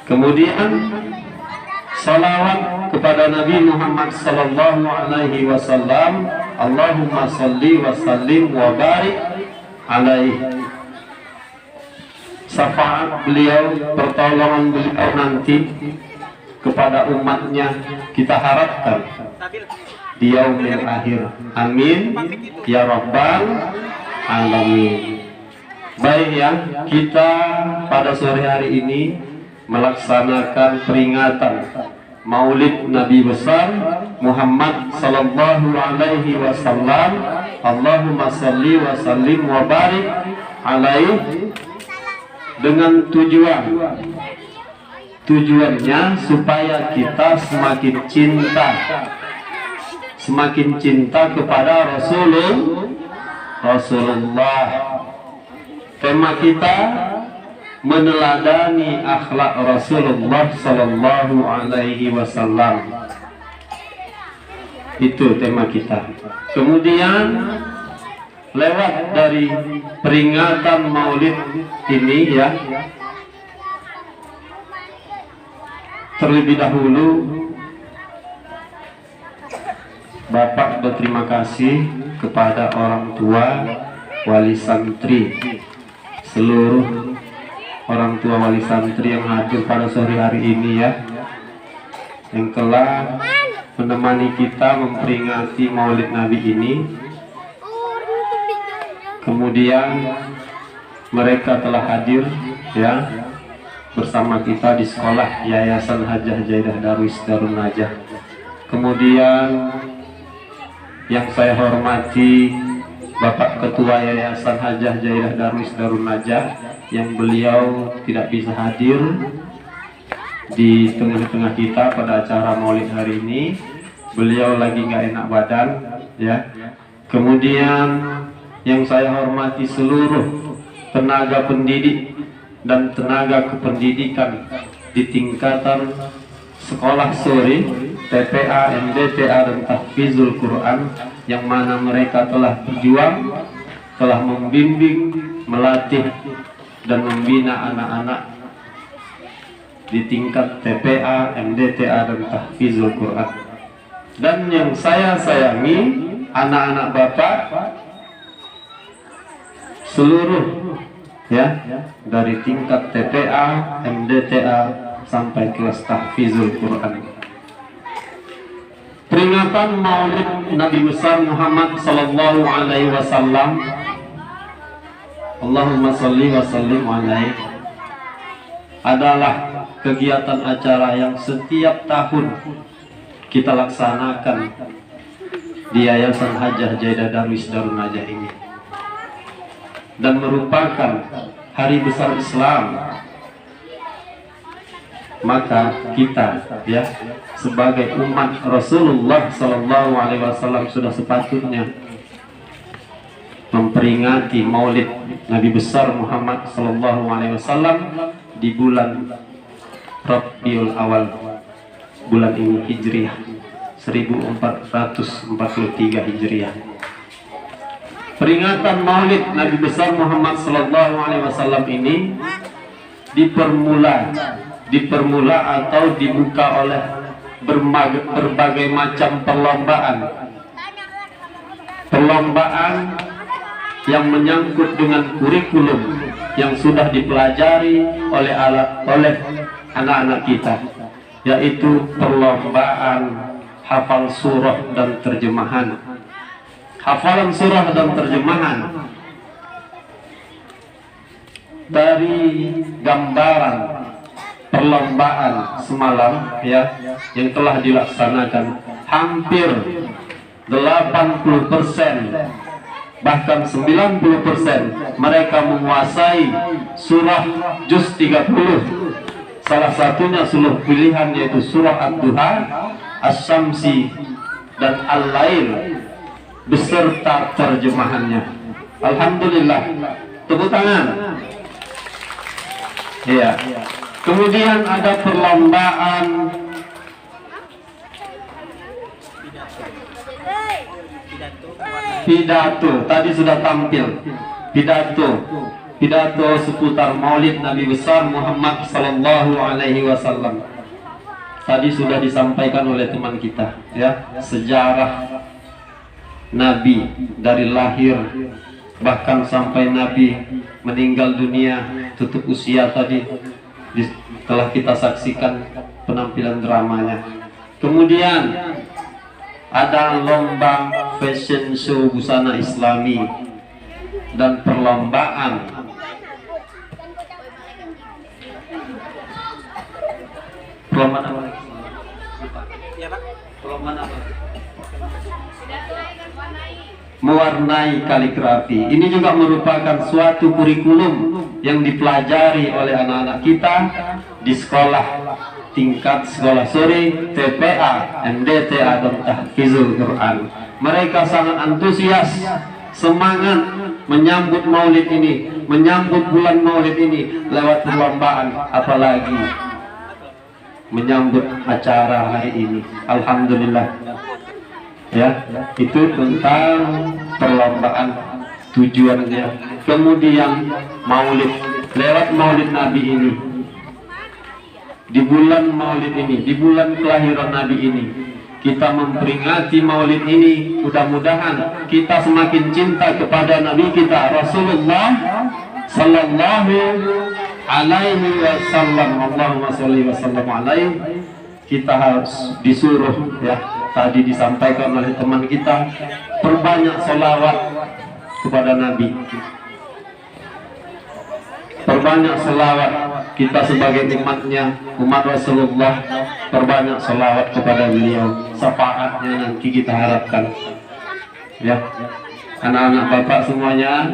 Kemudian salawat kepada Nabi Muhammad sallallahu alaihi wasallam. Allahumma salli wa sallim wa barik alaihi. Syafaat beliau, pertolongan beliau nanti kepada umatnya kita harapkan di yaumil akhir. Amin ya rabbal alamin. Baik ya, kita pada sore hari ini melaksanakan peringatan Maulid Nabi besar Muhammad sallallahu alaihi wasallam. Allahumma salli wa sallim wa barik alaihi, dengan tujuannya supaya kita semakin cinta kepada Rasulullah. Tema kita meneladani akhlak Rasulullah sallallahu alaihi wasallam. Itu tema kita. Kemudian lewat dari peringatan Maulid ini ya, terlebih dahulu Bapak berterima kasih kepada orang tua, wali santri, seluruh orang tua wali santri yang hadir pada sore hari ini ya, yang telah menemani kita memperingati Maulid Nabi ini. Kemudian mereka telah hadir ya bersama kita di sekolah Yayasan Hajah Jaidah Darwis Darun Najah. Kemudian yang saya hormati Bapak Ketua Yayasan Hajah Jaidah Darwis Darun Najah yang beliau tidak bisa hadir di tengah-tengah kita pada acara Maulid hari ini. Beliau lagi nggak enak badan, ya. Kemudian yang saya hormati seluruh tenaga pendidik dan tenaga kependidikan di tingkatan sekolah sore, TPA, MDTA, dan Tahfizul Quran, yang mana mereka telah berjuang, telah membimbing, melatih, dan membina anak-anak di tingkat TPA, MDTA, dan Tahfizul Quran. Dan yang saya sayangi, anak-anak Bapak seluruh, ya, dari tingkat TPA, MDTA, sampai kelas Tahfizul Quran. Peringatan Maulid Nabi besar Muhammad sallallahu alaihi wasallam, Allahumma sholli wa sallim alaihi, adalah kegiatan acara yang setiap tahun kita laksanakan di Yayasan Hajah Jaidah Darwis Darun Najah ini, dan merupakan hari besar Islam. Maka kita, ya, sebagai umat Rasulullah Sallallahu Alaihi Wasallam sudah sepatutnya memperingati Maulid Nabi besar Muhammad Sallallahu Alaihi Wasallam di bulan Rabiul Awal, bulan ini Hijriah 1443 Hijriah. Peringatan Maulid Nabi besar Muhammad Sallallahu Alaihi Wasallam ini dipermula atau dibuka oleh berbagai macam perlombaan yang menyangkut dengan kurikulum yang sudah dipelajari oleh anak-anak kita, yaitu perlombaan hafal surah dan terjemahan. Hafalan surah dan terjemahan dari gambaran perlombaan semalam, ya, yang telah dilaksanakan, hampir 80%, bahkan 90% mereka menguasai surah juz 30. Salah satunya surah pilihan, yaitu surah Ad-Duha, As-Samsi, dan Al-Lail beserta terjemahannya. Alhamdulillah, tepuk tangan. Iya. Kemudian ada perlombaan pidato, tadi sudah tampil pidato seputar Maulid Nabi besar Muhammad Sallallahu Alaihi Wasallam. Tadi sudah disampaikan oleh teman kita, ya, sejarah Nabi dari lahir bahkan sampai Nabi meninggal dunia, tutup usia tadi telah kita saksikan penampilan dramanya. Kemudian ada lomba fashion show busana Islami dan perlombaan mewarnai kaligrafi. Ini juga merupakan suatu kurikulum yang dipelajari oleh anak-anak kita di sekolah tingkat sekolah sore, TPA, MDTA, dan Tahfizul Quran. Mereka sangat antusias, semangat menyambut Maulid ini, menyambut bulan Maulid ini lewat perlombaan, apalagi menyambut acara hari ini. Alhamdulillah, ya, itu tentang perlombaan tujuannya. Kemudian Maulid, lewat Maulid Nabi ini, di bulan Maulid ini, di bulan kelahiran Nabi ini, kita memperingati Maulid ini. Mudah-mudahan kita semakin cinta kepada Nabi kita Rasulullah Sallallahu Alaihi Wasallam. Allahumma sholli wa sallam alaihi. Kita harus disuruh, ya, tadi disampaikan oleh teman kita, perbanyak sholawat kepada Nabi. Perbanyak sholawat kita sebagai umatnya, umat Rasulullah, perbanyak sholawat kepada beliau. Syafaatnya nanti kita harapkan, ya. Anak-anak Bapak semuanya,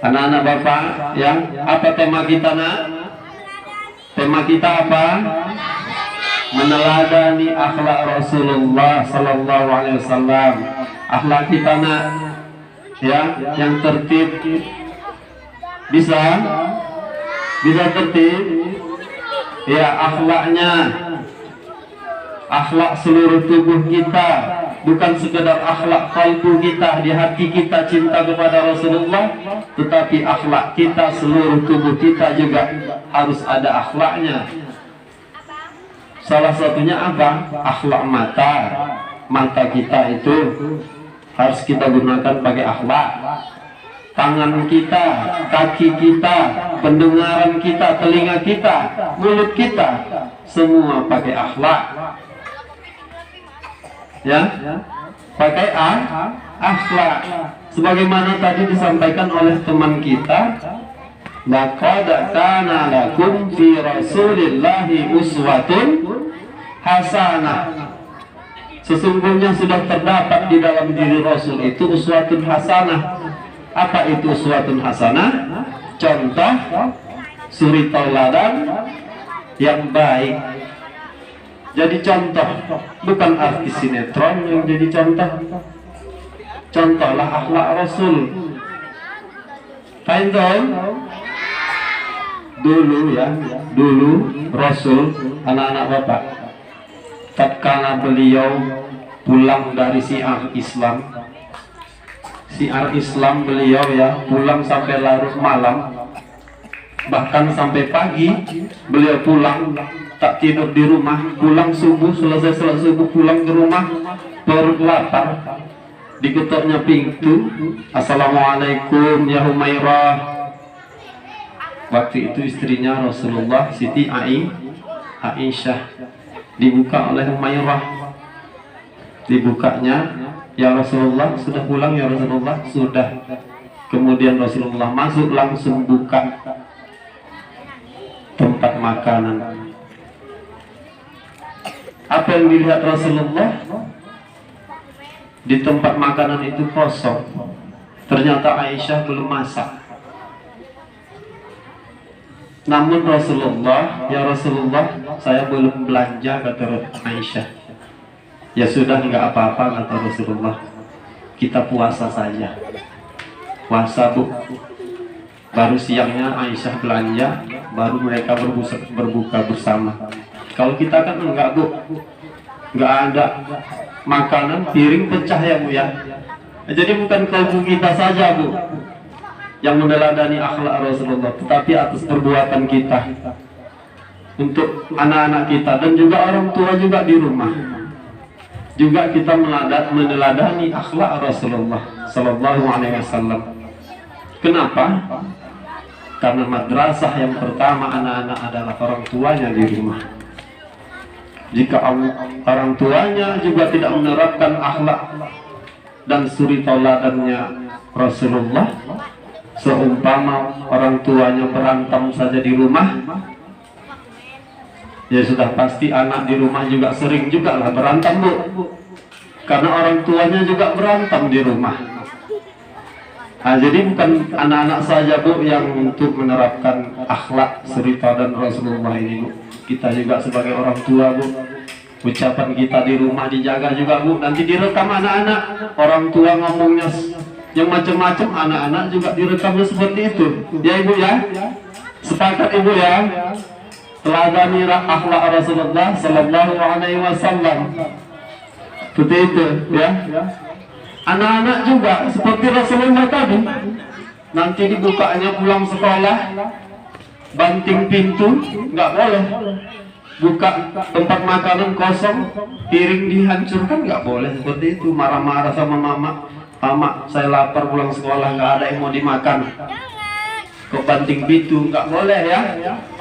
Anak-anak Bapak, ya, apa tema kita, Nak? Tema kita apa? Meneladani akhlak Rasulullah sallallahu alaihi wasallam. Akhlak kita, Nak, ya, yang tertib. Bisa tertib. Ya, akhlaknya, akhlak seluruh tubuh kita, bukan sekedar akhlak kalbu kita, di hati kita cinta kepada Rasulullah, tetapi akhlak kita, seluruh tubuh kita juga harus ada akhlaknya. Salah satunya apa? Akhlak mata. Mata kita itu harus kita gunakan pakai akhlak. Tangan kita, kaki kita, pendengaran kita, telinga kita, mulut kita, semua pakai akhlak. Ya, pakai akhlak. Sebagaimana tadi disampaikan oleh teman kita, laqad kana lakum fi rasulillahi uswatun hasanah. Sesungguhnya sudah terdapat di dalam diri Rasul itu uswatun hasanah. Apa itu uswatun hasanah? Contoh, suri tauladan yang baik. Jadi contoh, bukan artis sinetron yang jadi contoh. Contohlah akhlak Rasul. Faham? Dulu Rasul, anak-anak Bapak, tatkala beliau pulang dari syiar Islam beliau, ya, pulang sampai larut malam, bahkan sampai pagi beliau pulang, tak tidur di rumah, pulang subuh, selesai subuh pulang ke rumah, perut lapar, diketoknya pintu, assalamualaikum ya Humairah. Waktu itu istrinya Rasulullah, Siti Aisyah, dibuka oleh Humairah. Dibukanya, ya Rasulullah, sudah pulang ya Rasulullah? Sudah. Kemudian Rasulullah masuk, langsung buka tempat makanan. Apa yang dilihat Rasulullah? Di tempat makanan itu kosong. Ternyata Aisyah belum masak. Namun Rasulullah, ya Rasulullah, saya belum belanja, kata Aisyah. Ya sudah, enggak apa-apa, kata Rasulullah, kita puasa saja. Puasa, Bu. Baru siangnya Aisyah belanja, baru mereka berbuka bersama. Kalau kita kan enggak, Bu, enggak ada makanan, piring pecah ya, Bu, ya. Jadi bukan kalbu kita saja, Bu, yang meneladani akhlak Rasulullah, tetapi atas perbuatan kita untuk anak-anak kita dan juga orang tua juga di rumah, juga kita meneladani akhlak Rasulullah Sallallahu Alaihi Wasallam. Kenapa? Karena madrasah yang pertama anak-anak adalah orang tuanya di rumah. Jika orang tuanya juga tidak menerapkan akhlak dan suri tauladannya Rasulullah, seumpama orang tuanya berantem saja di rumah, ya sudah pasti anak di rumah juga sering juga lah berantem, Bu, karena orang tuanya juga berantem di rumah. Nah, jadi bukan anak-anak saja, Bu, yang untuk menerapkan akhlak suri tauladan Rasulullah ini, Bu. Kita juga sebagai orang tua, Bu, ucapan kita di rumah dijaga juga, Bu. Nanti direkam anak-anak, orang tua ngomongnya yang macam-macam, anak-anak juga direkamnya seperti itu. Ya Ibu, ya, sepakat Ibu, ya. Teladani akhlak Rasulullah Sallallahu Alaihi Wasallam. Seperti itu, ya. Anak-anak juga seperti Rasulullah tadi. Nanti dibukanya pulang sekolah, banting pintu, nggak boleh. Buka tempat makanan kosong, piring dihancurkan, nggak boleh seperti itu. Marah-marah sama mama, mama saya lapar pulang sekolah, nggak ada yang mau dimakan. Kok banting pintu, nggak boleh, ya.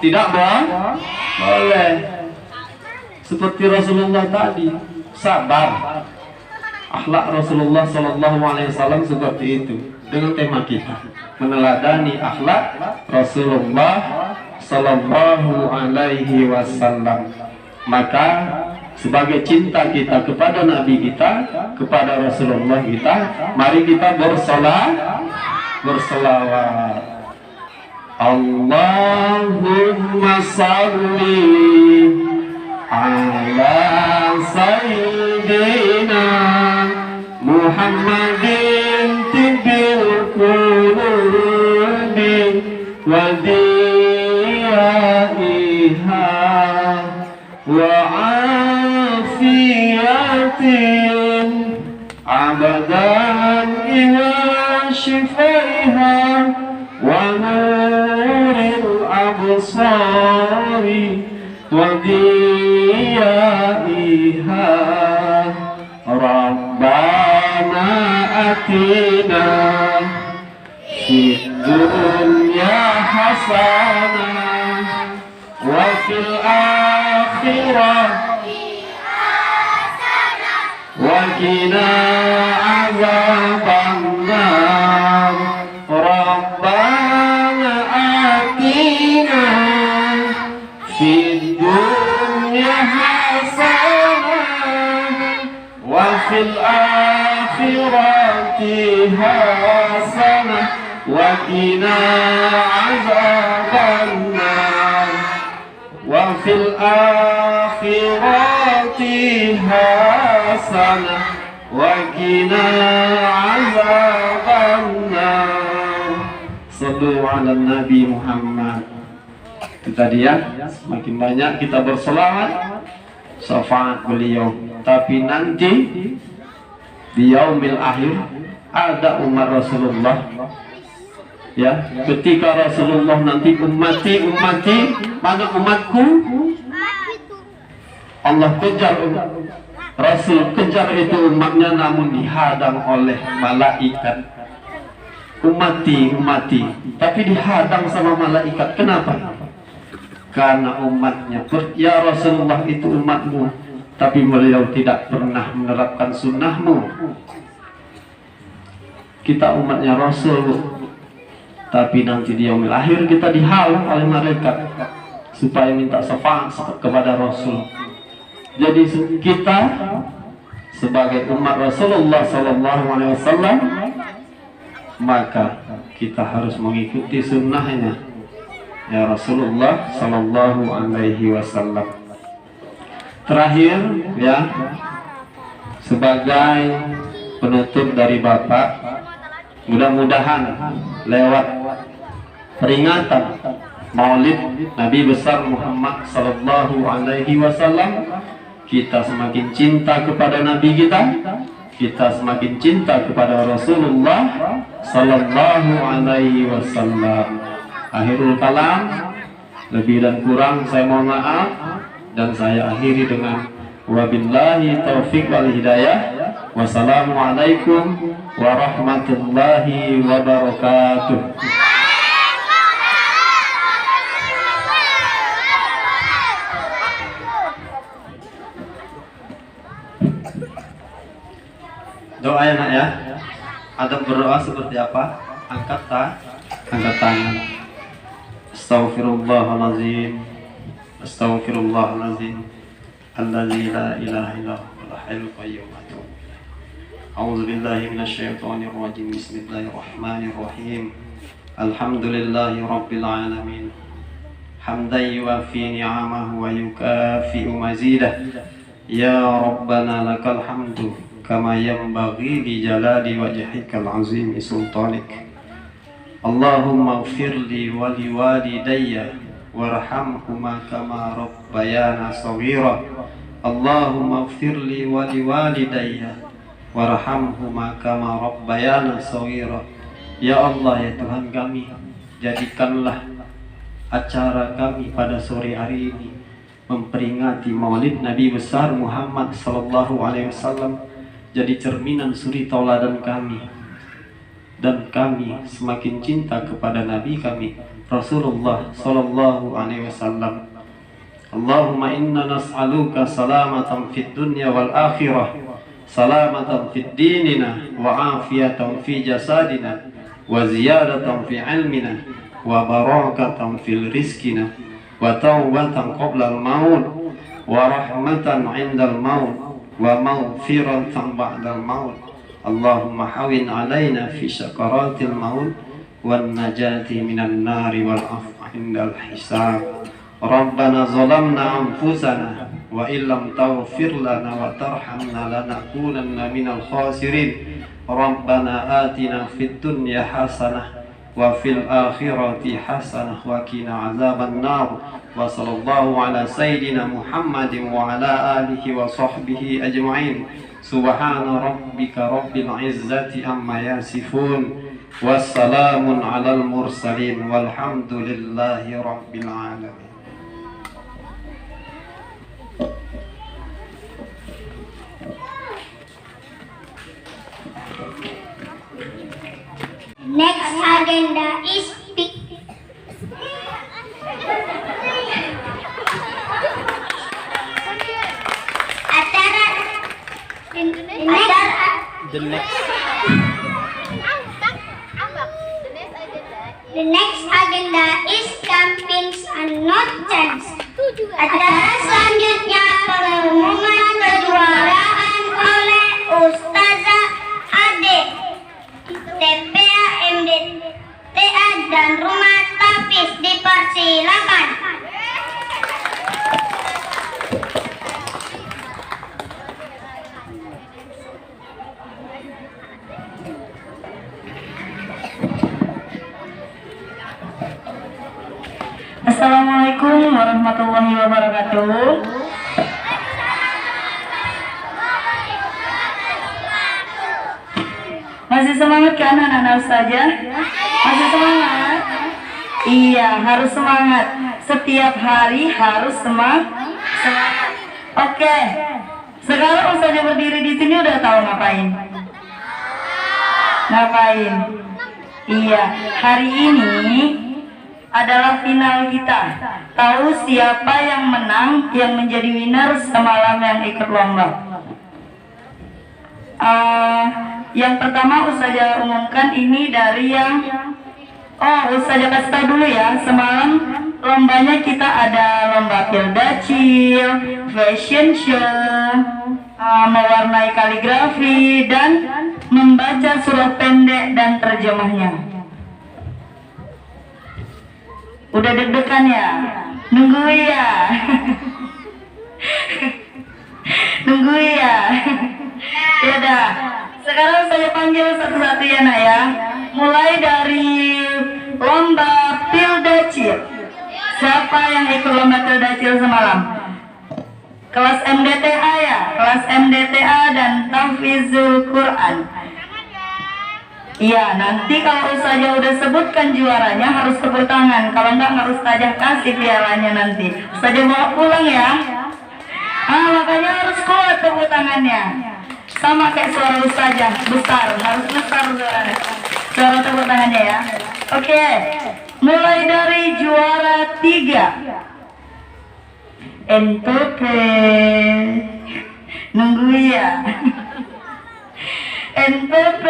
Tidak, Bang? Boleh. Seperti Rasulullah tadi, sabar. Akhlak Rasulullah Sallallahu Alaihi Wasallam seperti itu. Dengan tema kita meneladani akhlak Rasulullah Sallallahu Alaihi Wasallam. Maka sebagai cinta kita kepada Nabi kita, kepada Rasulullah kita, mari kita bersolat berselawat. Allahumma salli ala sayyidina Muhammadin tibbil qulubi wa diyaiha wa afiyatin abadan ila shifaiha wa nuril absari wa diyaiha Rabbana atina fid dunya hasanah wa fil akhirati wa qina azabannar Rabbana atina fid dunya hasanah wa fil akhirati hasanah wa qina azabannar wa fil akhirati hasanah wa qina azabannar. Sallu ala Nabi Muhammad. Itu tadi ya, semakin banyak kita berselawat, syafaat beliau. Tapi nanti di yaumil akhir ada umat Rasulullah, ya, ketika Rasulullah nanti ummati mana umatku, Allah kejar, Rasul kejar itu umatnya, namun dihadang oleh malaikat. Ummati, tapi dihadang sama malaikat. Kenapa? Karena umatnya, ya Rasulullah itu umatmu, tapi beliau tidak pernah menerapkan sunnahmu. Kita umatnya Rasul, tapi nanti di yaumil akhir kita dihalang oleh malaikat supaya minta syafaat kepada Rasul. Jadi kita sebagai umat Rasulullah SAW, maka kita harus mengikuti sunnahnya, ya Rasulullah Sallallahu Alaihi Wasallam. Terakhir, ya, sebagai penutup dari Bapak, mudah-mudahan lewat peringatan Maulid Nabi besar Muhammad Sallallahu Alaihi Wasallam, kita semakin cinta kepada Nabi kita semakin cinta kepada Rasulullah Sallallahu Alaihi Wasallam. Akhirul kalam, lebih dan kurang saya mohon maaf, dan saya akhiri dengan wabillahi taufiq wal hidayah. Wassalamualaikum warahmatullahi wabarakatuh. Doa ya nak ya. Ada berdoa seperti apa? Angkat tangan. Astaghfirullahalazim. Astaghfirullahalazim. Alladzi la ilaha illa huwal hayyul qayyum. A'udzu billahi minasyaitonir rajim. Bismillahirrahmanirrahim. Alhamdulillahi rabbil alamin. Hamdan yuwafi ni'amahu wa yukafi'u mazidah. Ya Rabbana lakal hamdu kama yanbaghi li jalali wajhikal azimi sultanik. Allahumma ighfirli wa liwalidayya warhamhuma kama rabbayana shaghira. Allahumma ighfirli wa liwalidayya warhamhuma kama rabbayana shaghira. Ya Allah, ya Tuhan kami, jadikanlah acara kami pada sore hari ini memperingati Maulid Nabi besar Muhammad sallallahu alaihi wasallam jadi cerminan suri tauladan kami, dan kami semakin cinta kepada Nabi kami Rasulullah sallallahu alaihi wasallam. Allahumma inna nas'aluka salamatan fid dunya wal akhirah, salamatan fid dinina wa afiyatan fi jasadina wa ziyadatan fi ilmina wa barakatan fil rizkina wa tawbatan qabla al maut wa rahmatan 'inda al maut wa maghfiratan ba'da al maut. Allahumma hawin alaina fi sakaratil maut والنجاة من النار والعفو عند الحساب. ربنا ظلمنا أنفسنا وإن لم تغفر لنا وترحمنا لنكونن من الخاسرين. ربنا آتنا في الدنيا حسنة وفي الآخرة حسنة وقنا عذاب النار. وصلى الله على سيدنا محمد وعلى آله وصحبه أجمعين. سبحان ربك رب العزة عما يصفون والسلام على المرسلين والحمد لله رب العالمين. Next agenda is acara The next agenda is campaigns and not chance. Acara selanjutnya pengumuman kejuaraan oleh Ustazah Ade TPA MDTA dan Rumah Tafis. Dipersilakan. Assalamualaikum warahmatullahi wabarakatuh. Masih semangat kan anak-anak saja? Masih semangat? Iya, harus semangat. Setiap hari harus semangat. Oke. Sekarang Ustazah berdiri di sini udah tahu ngapain? Ngapain? Iya, hari ini adalah final kita. Tahu siapa yang menang, yang menjadi winner semalam yang ikut lomba. Yang pertama Ustazah umumkan ini dari yang Ustazah kasih tahu dulu ya. Semalam lombanya kita ada lomba pildacil, fashion show, mewarnai kaligrafi, dan membaca surah pendek dan terjemahnya. Udah deg-degan ya? Nunggu ya? Nunggu ya? Yaudah, sekarang saya panggil satu-satu ya nak ya. Mulai dari lomba pildacil. Siapa yang ikut lomba pildacil semalam? Kelas MDTA ya? Kelas MDTA dan Tahfizul Quran. Iya, nanti kalau Ustazah udah sebutkan juaranya harus tepuk tangan. Kalau enggak Ustazah kasih pialanya nanti. Ustazah bawa pulang ya. Makanya harus kuat tepuk tangannya. Sama kayak suara Ustazah, besar, harus besar suaranya. Suara tepuk tangannya ya. Oke, mulai dari juara 3. NPP. Nunggu ya. NPP.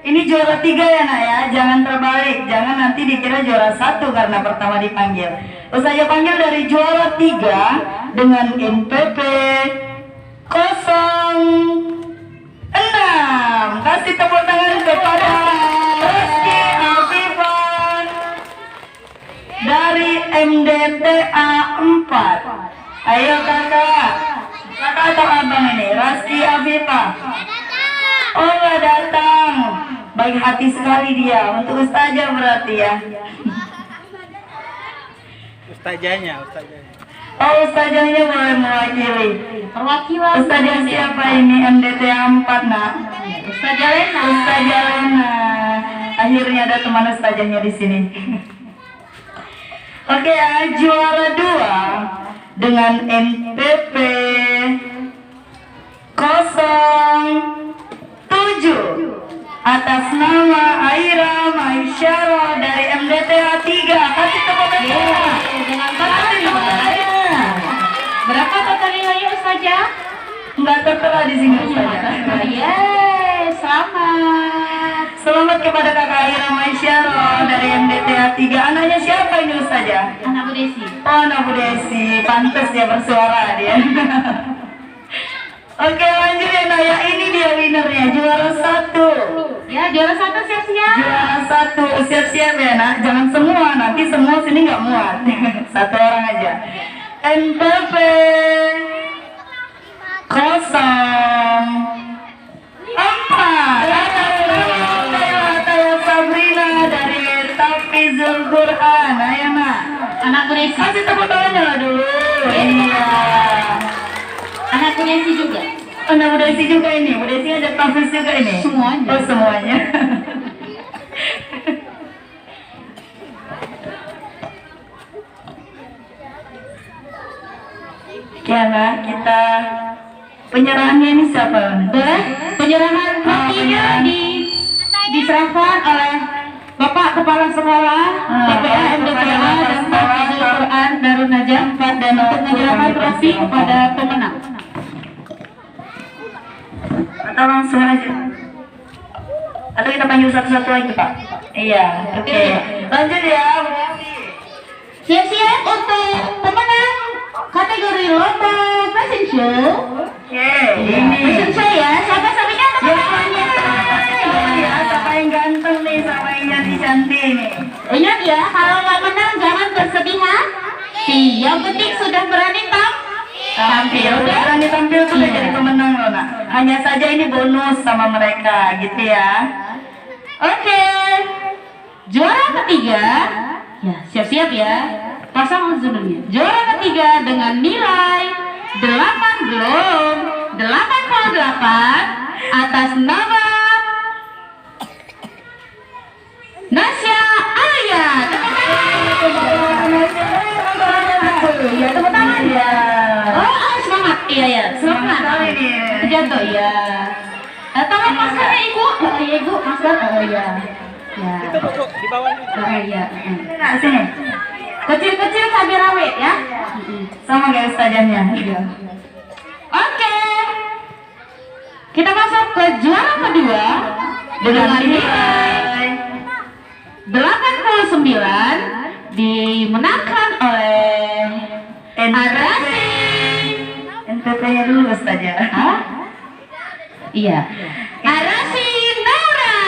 Ini juara 3 ya nak ya, jangan terbalik, jangan nanti dikira juara 1 karena pertama dipanggil. Ustazah panggil dari juara 3 dengan NPP 06. Kasih tepuk tangan kepada Rizky Afifan dari MDTA 4. Ayo kakak atau abang ini, Rizky Afifan. Oh nggak datang. Baik hati sekali dia. Untuk Ustazah berarti ya. Ustazahnya. Oh Ustazahnya boleh mewakili. Perwakilan Ustazah siapa ini? MDTA 4 nak. Ustazah Lena. Ustazah Lena. Akhirnya ada teman Ustazahnya di sini. Oke ya, juara 2 dengan NPP 07 atas nama Aira Maisyara dari MDTA 3. Kasih tepuk tangan. Dengan berapa total nilainya Ustazah? Enggak tertera di sini Ustazah. Yes, selamat. Selamat kepada kakak Aira Maisyara dari MDTA 3. Anaknya siapa ini Ustazah? Anak Bu Desi. Oh, anak Bu Desi. Pantes dia bersuara dia. Oke lanjut ya Naya, ini dia winernya, juara 1 Ya, juara 1 siap-siap. Juara 1 siap-siap ya nak. Jangan semua, nanti semua sini nggak muat. 1 orang aja. NPP 04. Taya Sabrina dari Tafizul Quran. Ayo nak. Anak Bu Desi. Kasih tepuk tangannya lah dulu. Iya. Anak Bu Desi juga. Anak Bu Desi juga ini. Bu Desi ada Tafiz juga ini. Semuanya. Oh semuanya. Ya nak, kita penyerahannya ini siapa? Boleh? Penyerahan trofinya diserahkan oleh Bapak Kepala Sekolah TPA MDPA dan Tafizul Quran Darun Najah dan untuk menyerahkan trofi kepada pemenang. Atau langsung aja? Atau kita panggil satu-satu lagi Pak? Iya, oke. Lanjut ya. Siap-siap untuk pemenang kategori lomba fashion show. Oke, ini fashion show ya. Siapa sampaikan teman-temannya? Ya, siapa yang ganteng nih, siapa yang cantik nih. Ingat ya, kalau nggak menang jangan bersedih hati. Yang penting sudah berani tampil. Udah berani tampil sudah jadi pemenang loh nak. Hanya saja ini bonus sama mereka, gitu ya. Oke, juara ketiga. Ya, siap-siap ya. Pasang judulnya. Juara ketiga dengan nilai 8,8 atas nama Nasya Alia. Ya, tepuk tangan ya. Oh, semangat. Iya ya, semangat. Jatuh ya. Tangan maskernya Ibu. Iya Ibu, masker. Oh iya. Ya. Itu Bu, di bawah. Oh iya. Nah, sini. Kecil-kecil cabai rawit ya. Sama kayak ustazahnya. Iya. Oke. Kita masuk ke juara kedua dengan nilai 89 dimenangkan oleh Arasi. NPP-nya dulu ustazah. Hah? Iya. Arasi Naura.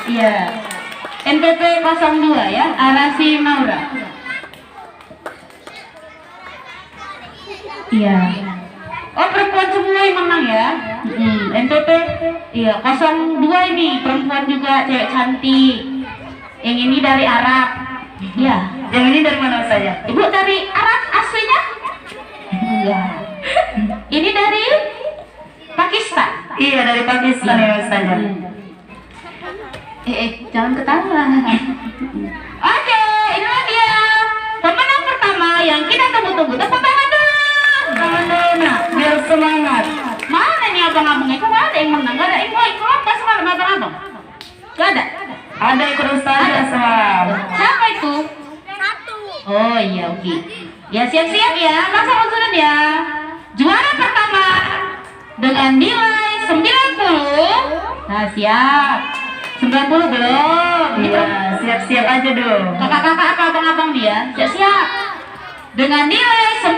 Iya. NPP 02 ya, Arasi Naura. Iya. Oh, perempuan semua yang menang ya. NPP iya 02 ini perempuan juga, cewek cantik. Yang ini dari Arab. Iya. Yang ini dari mana saja? Ibu dari Arab aslinya? Iya. Ini dari Pakistan. Iya, dari Pakistan ya saja. Jangan ketawa. Oke, inilah dia pemenang pertama yang kita tunggu-tunggu. Tepuk tangan dulu. Tangan dulu nak, biar semangat. Mana nih abang-abangnya? Kok nggak ada yang menang? Nggak ada yang mau ikut lomba semalam abang-abang? Nggak ada? Ada ikut ustazah semalam. Siapa itu? Oh iya, oke. Ya siap-siap ya, masa usulan ya. Juara pertama dengan nilai 90. Nah siap. 90 belum. Iya, siap-siap aja dong. Kakak-kakak apa abang-abang dia? Siap-siap. Dengan nilai 90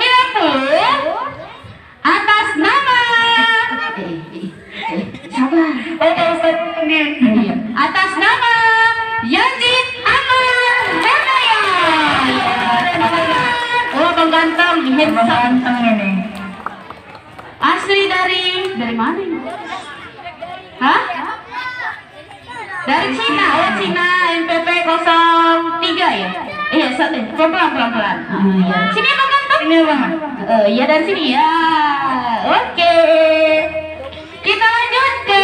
atas nama sabar. Oh, Ustaz ini. Atas nama Yazid Amal Hidayah. Oh, Bang Ganteng, Bang Ganteng ini. Asli dari mana ini? Hah? Dari Cina, oh Cina, NPP 03 ya? Iya, pelan-pelan. Sini Bang Ganteng. Ini Bang. Iya dari sini ya. Oke. Kita lanjut ke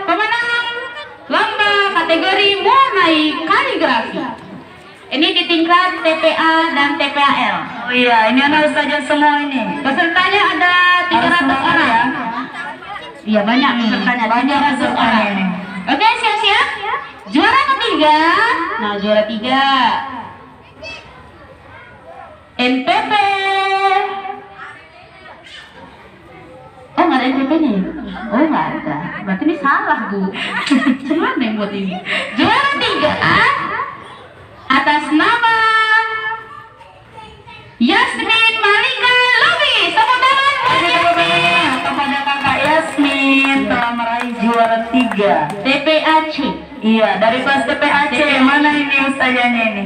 pemenang lomba kategori Muamai Kaligrafi. Ini di tingkat TPA dan TPAL. Oh iya, ini anak ustazah semua ini. Pesertanya ada 300 orang ya. Iya banyak pesertanya, 300 orang ini. Oke, siap-siap. Juara ketiga. Nah, juara 3 NPP. Oh, nggak ada NPP-nya ya? Oh, nggak ada. Berarti ini salah, Bu. Gimana yang buat ini? Juara 3 atas nama Yasmin Malika Lubis. Tepuk tangan buat Yasmin. Kepada kakak Yasmin. juara 3 TPAC. iya dari kelas TPAC. Mana ini ustazahnya ini?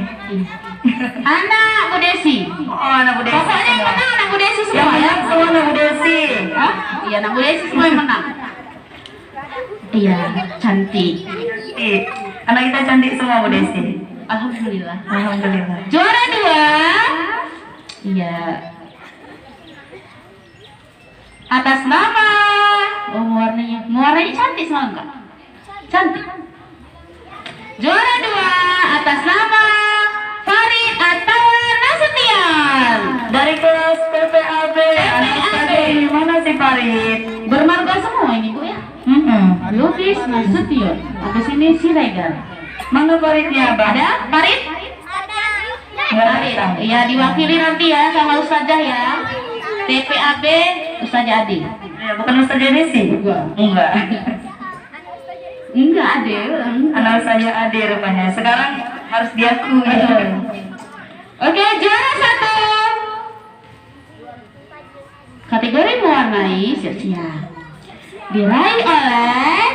Anak Bu Desi. Oh anak Bu Desi. Pokoknya yang menang anak Bu Desi yang semua ya. menang semua anak Bu Desi. Hah? Iya, anak Bu Desi semua yang menang. Iya, cantik. Anak kita cantik semua Bu Desi. Alhamdulillah. Alhamdulillah. Juara 2. Iya. Atas nama. Oh, warnanya cantik semua enggak? Cantik. Juara 2 atas nama Farid atau Nasution Dari kelas PPAB. Anak ustazah ini mana si Farid? bermarga semua ini Bu ya. Lubis Nasution. Habis ini Siregar. Mana Faridnya Abah? Ada Farid? Nggak Farid. datang. Iya, diwakili nanti ya sama Ustazah ya. TPAB Ustazah Ade. Ya, bukan ustazah Desi? Enggak. Enggak Ade. Anak saya Ade rupanya. Sekarang harus diakui. Oke, juara 1. Kategori mewarnai siap-siap. Diraih oleh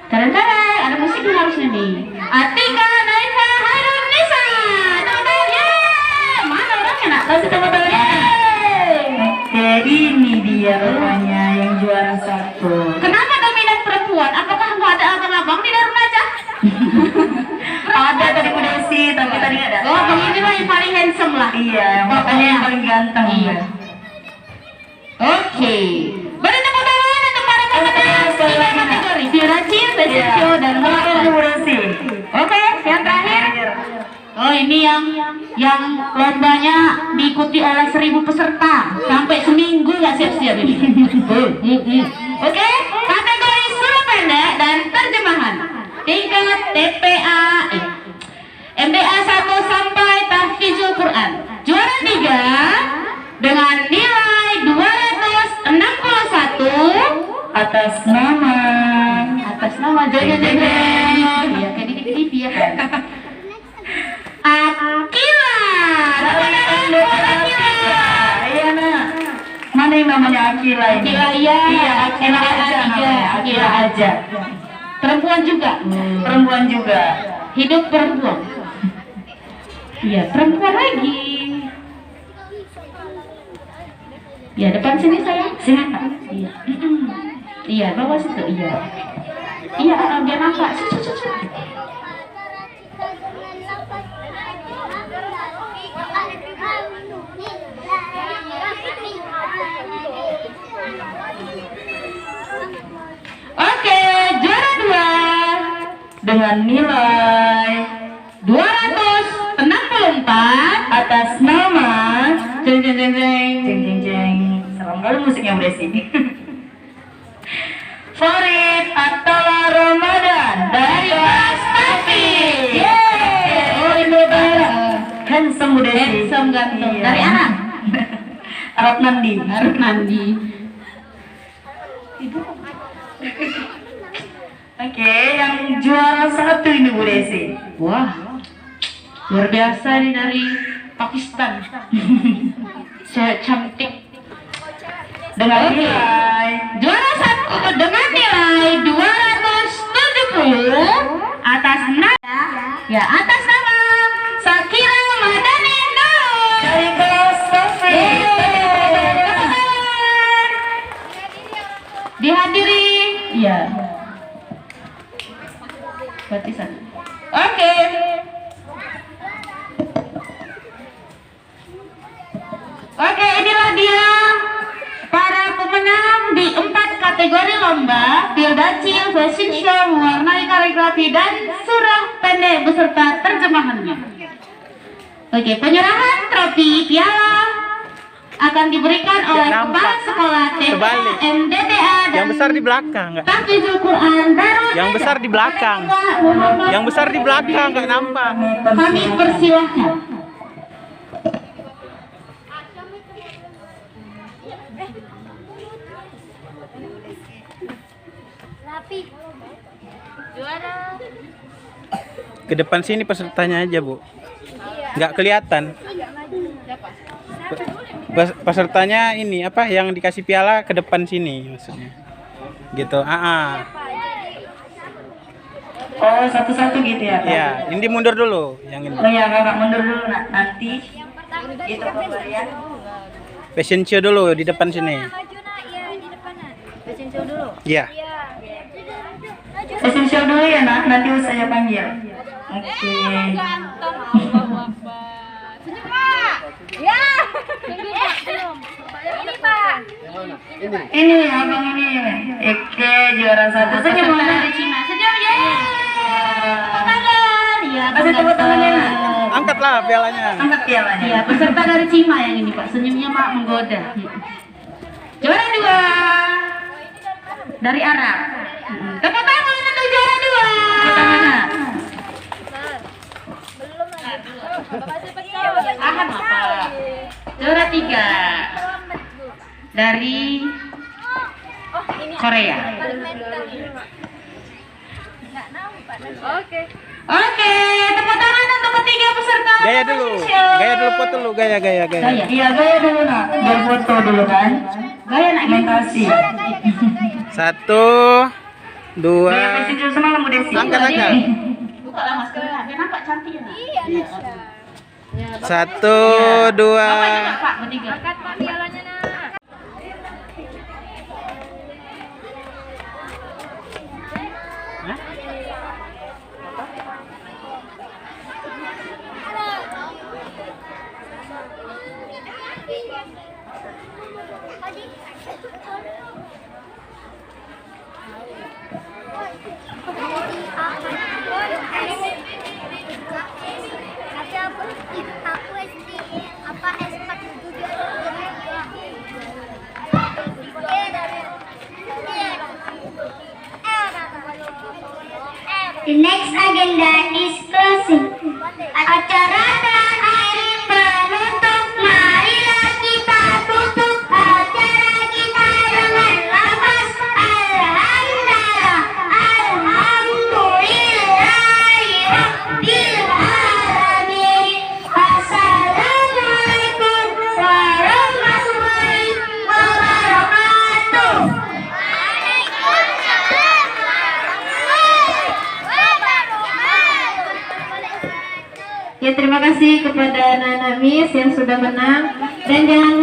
Kadang-kadang ada musiknya harusnya nih. Atika Naifa Harun Nisa. Tepuk tangan. Mana orangnya nak? Kasih tepuk tangan. Oke, ini dia rupanya yang juara 1. Kenapa dominan perempuan? Apakah nggak ada abang-abang di Darun Najah? Ada tadi Bu Desi, tapi tadi nggak ada. Oh, beginilah yang paling handsome lah. Iya, makanya yang paling ganteng. Iya. Oke. Beri tepuk tangan untuk para pemenang tiga kategori Viracil, Fashion Show, dan Selamat Model. Bu Desi. Oke, yang terakhir. Oh, ini yang lombanya diikuti oleh 1000 peserta sampai seminggu nggak siap-siap ini. Oke, kategori surat pendek dan terjemahan tingkat TPA MDA 1 sampai tahfizul Quran. Juara 3 dengan nilai 261 Atas nama jeng ya kayak di TV ya kan. Akila. Iya nak. Mana yang namanya Akila ini? Akila ya. Iya, Akila aja namanya. Akila aja. Perempuan juga. Perempuan juga. Hidup perempuan. Iya, perempuan lagi. Ya, depan sini saya. Sini Kak. Iya. Iya, bawah situ. Iya. Iya, biar nampak. Oke, juara 2 dengan nilai 264 Atas nama jeng jeng jeng jeng. jeng jeng jeng. Serem kali musiknya Bu Desi. Farid Attala Ramadan dari kelas Tafi. Oh, ini bareng. Handsome Bu Desi. Handsome ganteng. Iya. Dari anak Arab Nandi. Arif Nandi. Oke, yang juara 1 ini Bu Desi. Wah, luar biasa nih dari Pakistan. Saya cantik. Dengan Oke. nilai Juara 1 dengan nilai 270 atas nama Sakira Madani Nur. dari kelas Tafi. Dihadiri. Iya. Berarti sana. Oke. Oke, inilah dia para pemenang di 4 kategori lomba Bildacil Fashion Show mewarnai kaligrafi dan surah pendek beserta terjemahannya. Oke, penyerahan trofi piala akan diberikan oleh Kepala Sekolah TPA Kebalik. MDTA dan Yang besar di belakang nggak? Tahfizul Quran Darul Yang besar di belakang. Yang besar di belakang nggak nampak. Kami persilahkan. Ke depan sini pesertanya aja, Bu. Nggak kelihatan. Pesertanya ini apa yang dikasih piala ke depan sini maksudnya. Gitu. Oh, satu-satu gitu ya, Kak? Iya, ini mundur dulu yang ini. Oh ya, Kakak mundur dulu nanti. Itu pemberian. Fashion show dulu di depan sini. Iya. Fashion show dulu ya, Nak. Nanti saya panggil. Oke. Ya. Ini Pak. Ini abang ini. Oke, juara 1. Senyum dari Cina. Senyum ya. Ya, Kasih tepuk tangannya, Nak. Angkatlah pialanya. Angkat pialanya. ya, peserta dari Cima yang ini Pak. Senyumnya Pak menggoda. Juara 2 dari Arab. Tepuk tangan untuk juara 2. Tepuk tangan, Nak. Akan Bapak. Juara 3 dari Korea. Oke, tepuk tangan untuk ketiga peserta. Gaya dulu. Gaya dulu foto dulu, gaya. Iya, gaya dulu, Nak. Biar foto dulu kan. Gaya nak Mentasi. 1, 2. Gaya fashion show semalam, Bu Desi. Angkat. Buka lah maskernya. Biar nampak cantik ya. Iya. 1, 2. Bapak juga Pak, bertiga. Angkat Pak pialanya nak. The next agenda is closing. Acara terakhir penutup. Marilah kita tutup acara kita dengan lafaz Alhamdulillah. Alhamdulillahirabbil alamin. Assalamualaikum warahmatullahi wabarakatuh. Ya, terima kasih kepada anak-anak Miss yang sudah menang, dan jangan